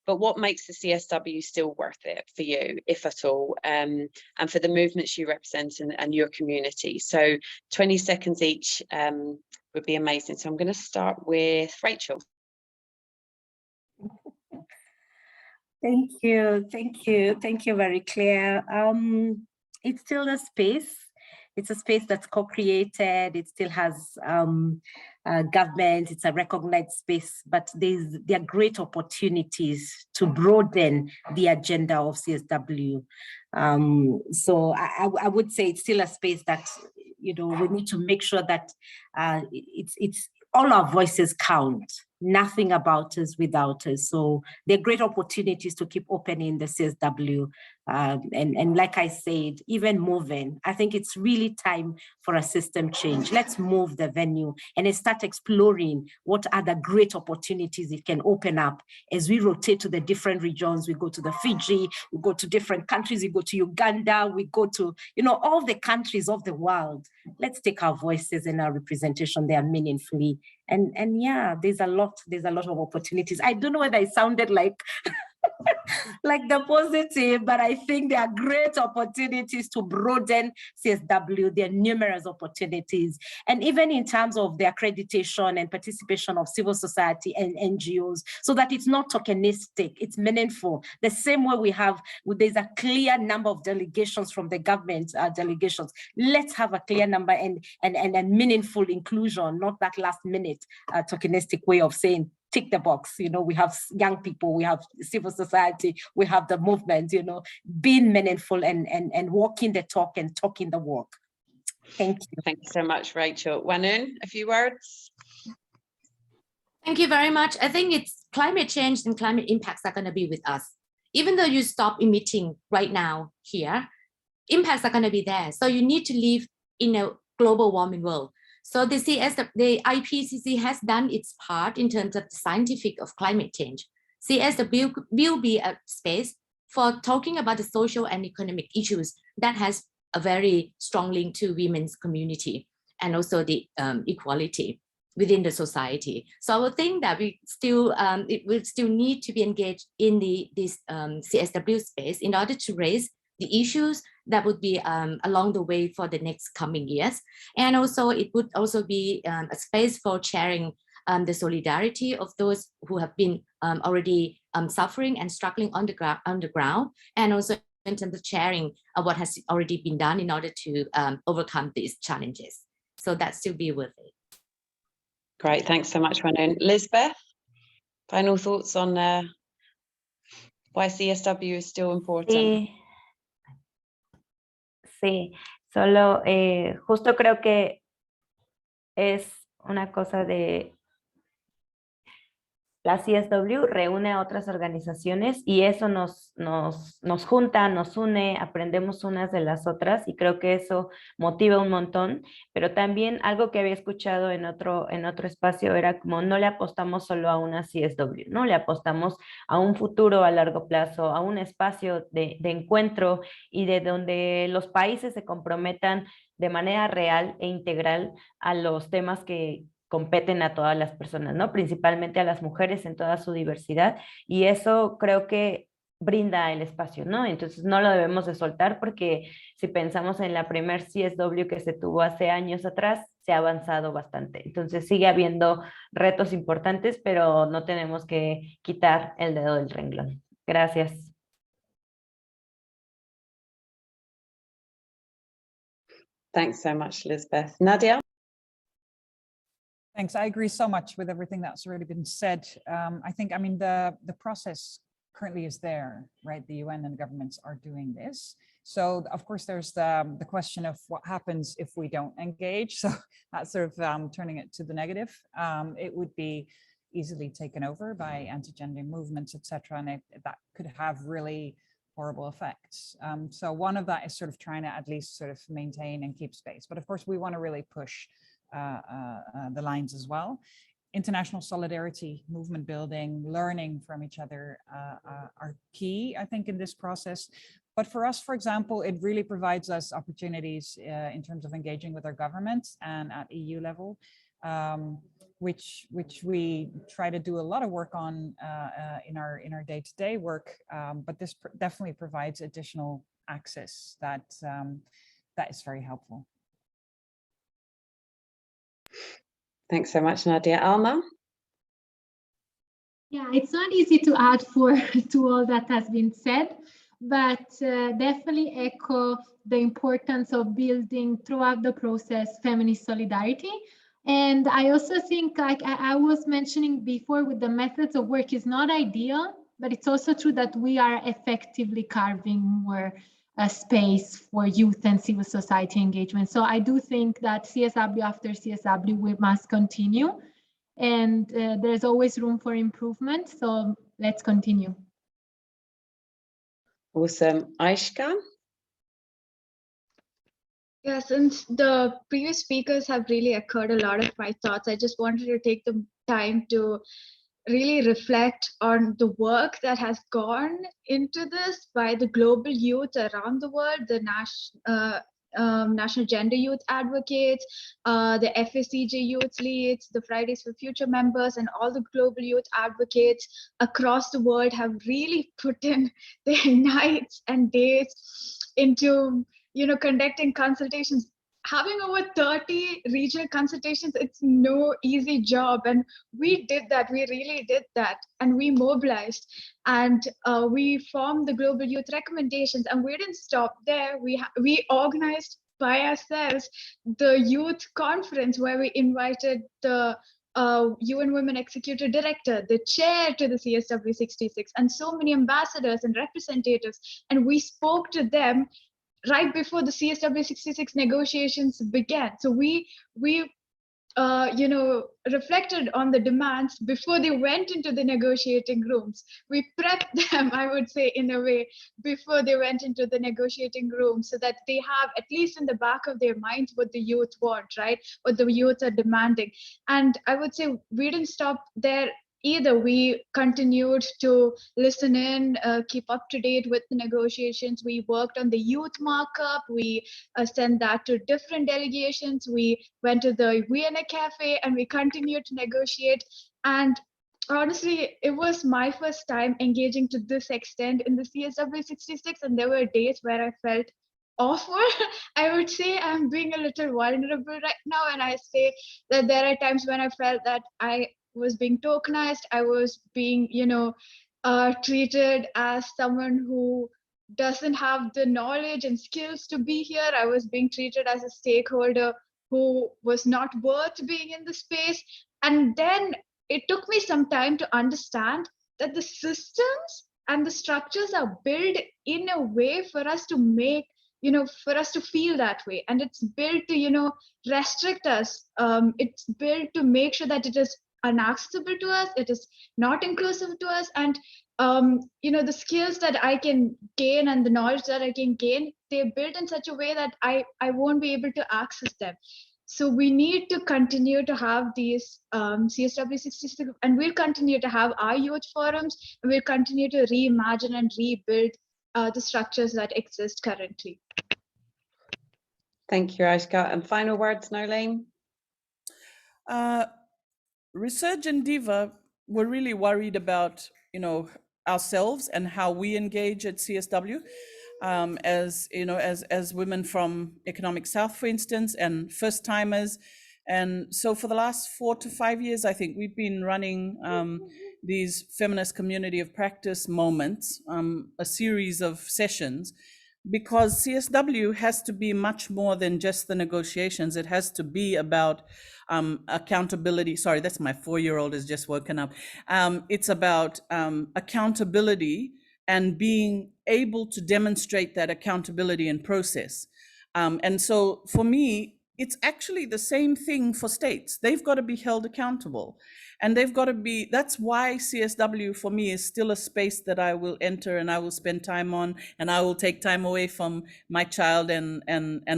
but what makes the CSW still worth it for you, if at all, and for the movements you represent and your community? So 20 seconds each would be amazing. So I'm going to start with Rachel. Thank you, very clear. It's still a space. It's a space that's co-created. It still has government. It's a recognized space, but there are great opportunities to broaden the agenda of CSW. So I would say it's still a space that we need to make sure that it's all our voices count. Nothing about us without us. So there are great opportunities to keep opening the CSW. And like I said, even moving, I think it's really time for a system change. Let's move the venue and then start exploring what other great opportunities it can open up as we rotate to the different regions. We go to the Fiji, we go to different countries, we go to Uganda, we go to, all the countries of the world. Let's take our voices and our representation there meaningfully. And yeah, there's a lot of opportunities. I don't know whether it sounded like like the positive, but I think there are great opportunities to broaden CSW. There are numerous opportunities. And even in terms of the accreditation and participation of civil society and NGOs, so that it's not tokenistic, it's meaningful. The same way there's a clear number of delegations from the government, delegations. Let's have a clear number and meaningful inclusion, not that last minute tokenistic way of saying, tick the box. We have young people, we have civil society, we have the movement, being meaningful and walking the talk and talking the walk. Thank you. Thank you so much, Rachel. Wanun, a few words? Thank you very much. I think it's climate change and climate impacts are going to be with us. Even though you stop emitting right now here, impacts are going to be there. So you need to live in a global warming world. So the IPCC has done its part in terms of the scientific of climate change. CSW will be a space for talking about the social and economic issues that has a very strong link to women's community and also the equality within the society. So I would think that it will still need to be engaged in this CSW space in order to raise the issues that would be along the way for the next coming years. And also it would also be a space for sharing the solidarity of those who have been already suffering and struggling on the ground, and also in terms of sharing what has already been done in order to overcome these challenges. So that still be worth it. Great, thanks so much, Manon. Lisbeth, final thoughts on why CSW is still important? Sí, solo justo creo que es una cosa de la CSW reúne a otras organizaciones y eso nos junta, nos une, aprendemos unas de las otras y creo que eso motiva un montón, pero también algo que había escuchado en otro espacio era como no le apostamos solo a una CSW, ¿no? Le apostamos a un futuro a largo plazo, a un espacio de encuentro y de donde los países se comprometan de manera real e integral a los temas que competen a todas las personas, ¿no? Principalmente a las mujeres en toda su diversidad, y eso creo que brinda el espacio, ¿no? Entonces no lo debemos de soltar porque si pensamos en la primer CSW que se tuvo hace años atrás, se ha avanzado bastante. Entonces sigue habiendo retos importantes, pero no tenemos que quitar el dedo del renglón. Gracias. Thanks so much, Lisbeth. Nadia? Thanks. I agree so much with everything that's already been said. I think, I mean, the process currently is there, right? The UN and governments are doing this. So of course, there's the question of what happens if we don't engage. So that's sort of turning it to the negative. It would be easily taken over by anti-gender movements, etc., and that could have really horrible effects. So one of that is sort of trying to at least sort of maintain and keep space. But of course, we want to really push the lines as well. International solidarity, movement building, learning from each other are key, I think, in this process. But for us, for example, it really provides us opportunities in terms of engaging with our governments and at EU level, which we try to do a lot of work on in our day-to-day work. But this definitely provides additional access that is very helpful. Thanks so much, Nadia. Alma? Yeah, it's not easy to add to all that has been said, but definitely echo the importance of building throughout the process feminist solidarity. And I also think, like I was mentioning before, with the methods of work is not ideal, but it's also true that we are effectively carving more space for youth and civil society engagement. So I do think that CSW after CSW, we must continue, and there's always room for improvement. So let's continue. Awesome. Aishka? Yeah, since the previous speakers have really echoed a lot of my thoughts, I just wanted to take the time to really reflect on the work that has gone into this by the global youth around the world, the National Gender Youth Advocates, the FACJ Youth Leads, the Fridays for Future members, and all the global youth advocates across the world have really put in their nights and days into, you know, conducting consultations. Having over 30 regional consultations, it's no easy job. And we did that, we really did that. And we mobilized and we formed the Global Youth Recommendations, and we didn't stop there. We organized by ourselves the youth conference where we invited the UN Women Executive Director, the chair to the CSW66, and so many ambassadors and representatives. And we spoke to them right before the CSW66 negotiations began. So we you know, reflected on the demands before they went into the negotiating rooms. We prepped them, I would say, in a way, before they went into the negotiating room, so that they have at least in the back of their minds what the youth want, right? What the youth are demanding. And I would say we didn't stop there either. We continued to listen in, keep up to date with the negotiations. We worked on the youth markup. We sent that to different delegations. We went to the Vienna Cafe and we continued to negotiate. And honestly, it was my first time engaging to this extent in the CSW66. And there were days where I felt awful. I would say I'm being a little vulnerable right now, and I say that there are times when I felt that I was being tokenized. I was being, treated as someone who doesn't have the knowledge and skills to be here. I was being treated as a stakeholder who was not worth being in the space. And then it took me some time to understand that the systems and the structures are built in a way for us to make, for us to feel that way. And it's built to, restrict us. It's built to make sure that it is inaccessible to us, it is not inclusive to us. And the skills that I can gain and the knowledge that I can gain, they're built in such a way that I won't be able to access them. So we need to continue to have these CSW66, and we'll continue to have our youth forums, and we'll continue to reimagine and rebuild the structures that exist currently. Thank you, Aishka. And final words, Nolene? Resurge and Diva were really worried about, ourselves and how we engage at CSW. As women from Economic South, for instance, and first timers. And so for the last 4 to 5 years, I think we've been running these feminist community of practice moments, a series of sessions, because CSW has to be much more than just the negotiations. It has to be about accountability. Sorry, that's my 4-year-old has just woken up. It's about accountability and being able to demonstrate that accountability and process. And so for me, it's actually the same thing for states. They've got to be held accountable, and they've got to be, that's why CSW for me is still a space that I will enter and I will spend time on, and I will take time away from my child and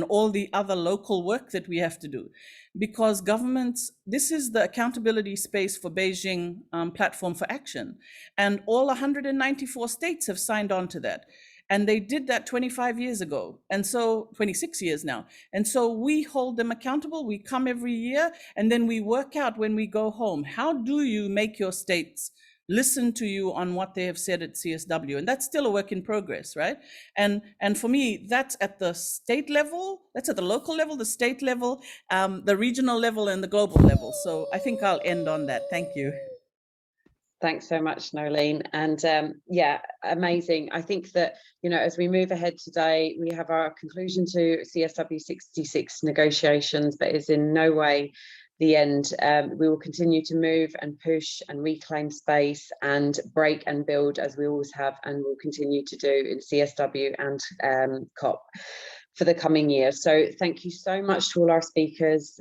all the other local work that we have to do. Because governments, this is the accountability space for Beijing Platform for Action. And all 194 states have signed on to that. And they did that 25 years ago. And so 26 years now. And so we hold them accountable. We come every year, and then we work out when we go home. How do you make your states listen to you on what they have said at CSW? And that's still a work in progress, right? And for me, that's at the state level, that's at the local level, the state level, the regional level, and the global level. So I think I'll end on that. Thank you. Thanks so much, Nolene. And yeah, amazing. I think that, as we move ahead today, we have our conclusion to CSW66 negotiations, but is in no way the end. We will continue to move and push and reclaim space and break and build, as we always have, and will continue to do in CSW and COP for the coming year. So thank you so much to all our speakers.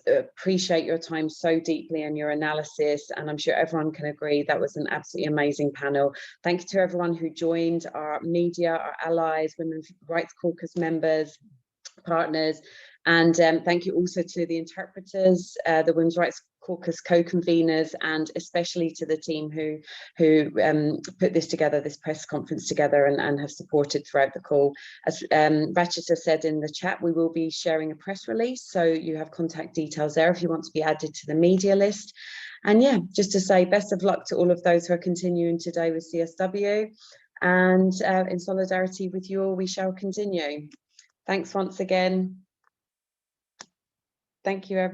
Appreciate your time so deeply and your analysis, and I'm sure everyone can agree that was an absolutely amazing panel. Thank you to everyone who joined, our media, our allies, Women's Rights Caucus members, partners, and thank you also to the interpreters, the Women's Rights Caucus co-conveners, and especially to the team who put this together, this press conference together, and have supported throughout the call. As Rachita said in the chat, we will be sharing a press release, so you have contact details there if you want to be added to the media list. And yeah, just to say best of luck to all of those who are continuing today with CSW, and in solidarity with you all, we shall continue. Thanks once again. Thank you, everyone.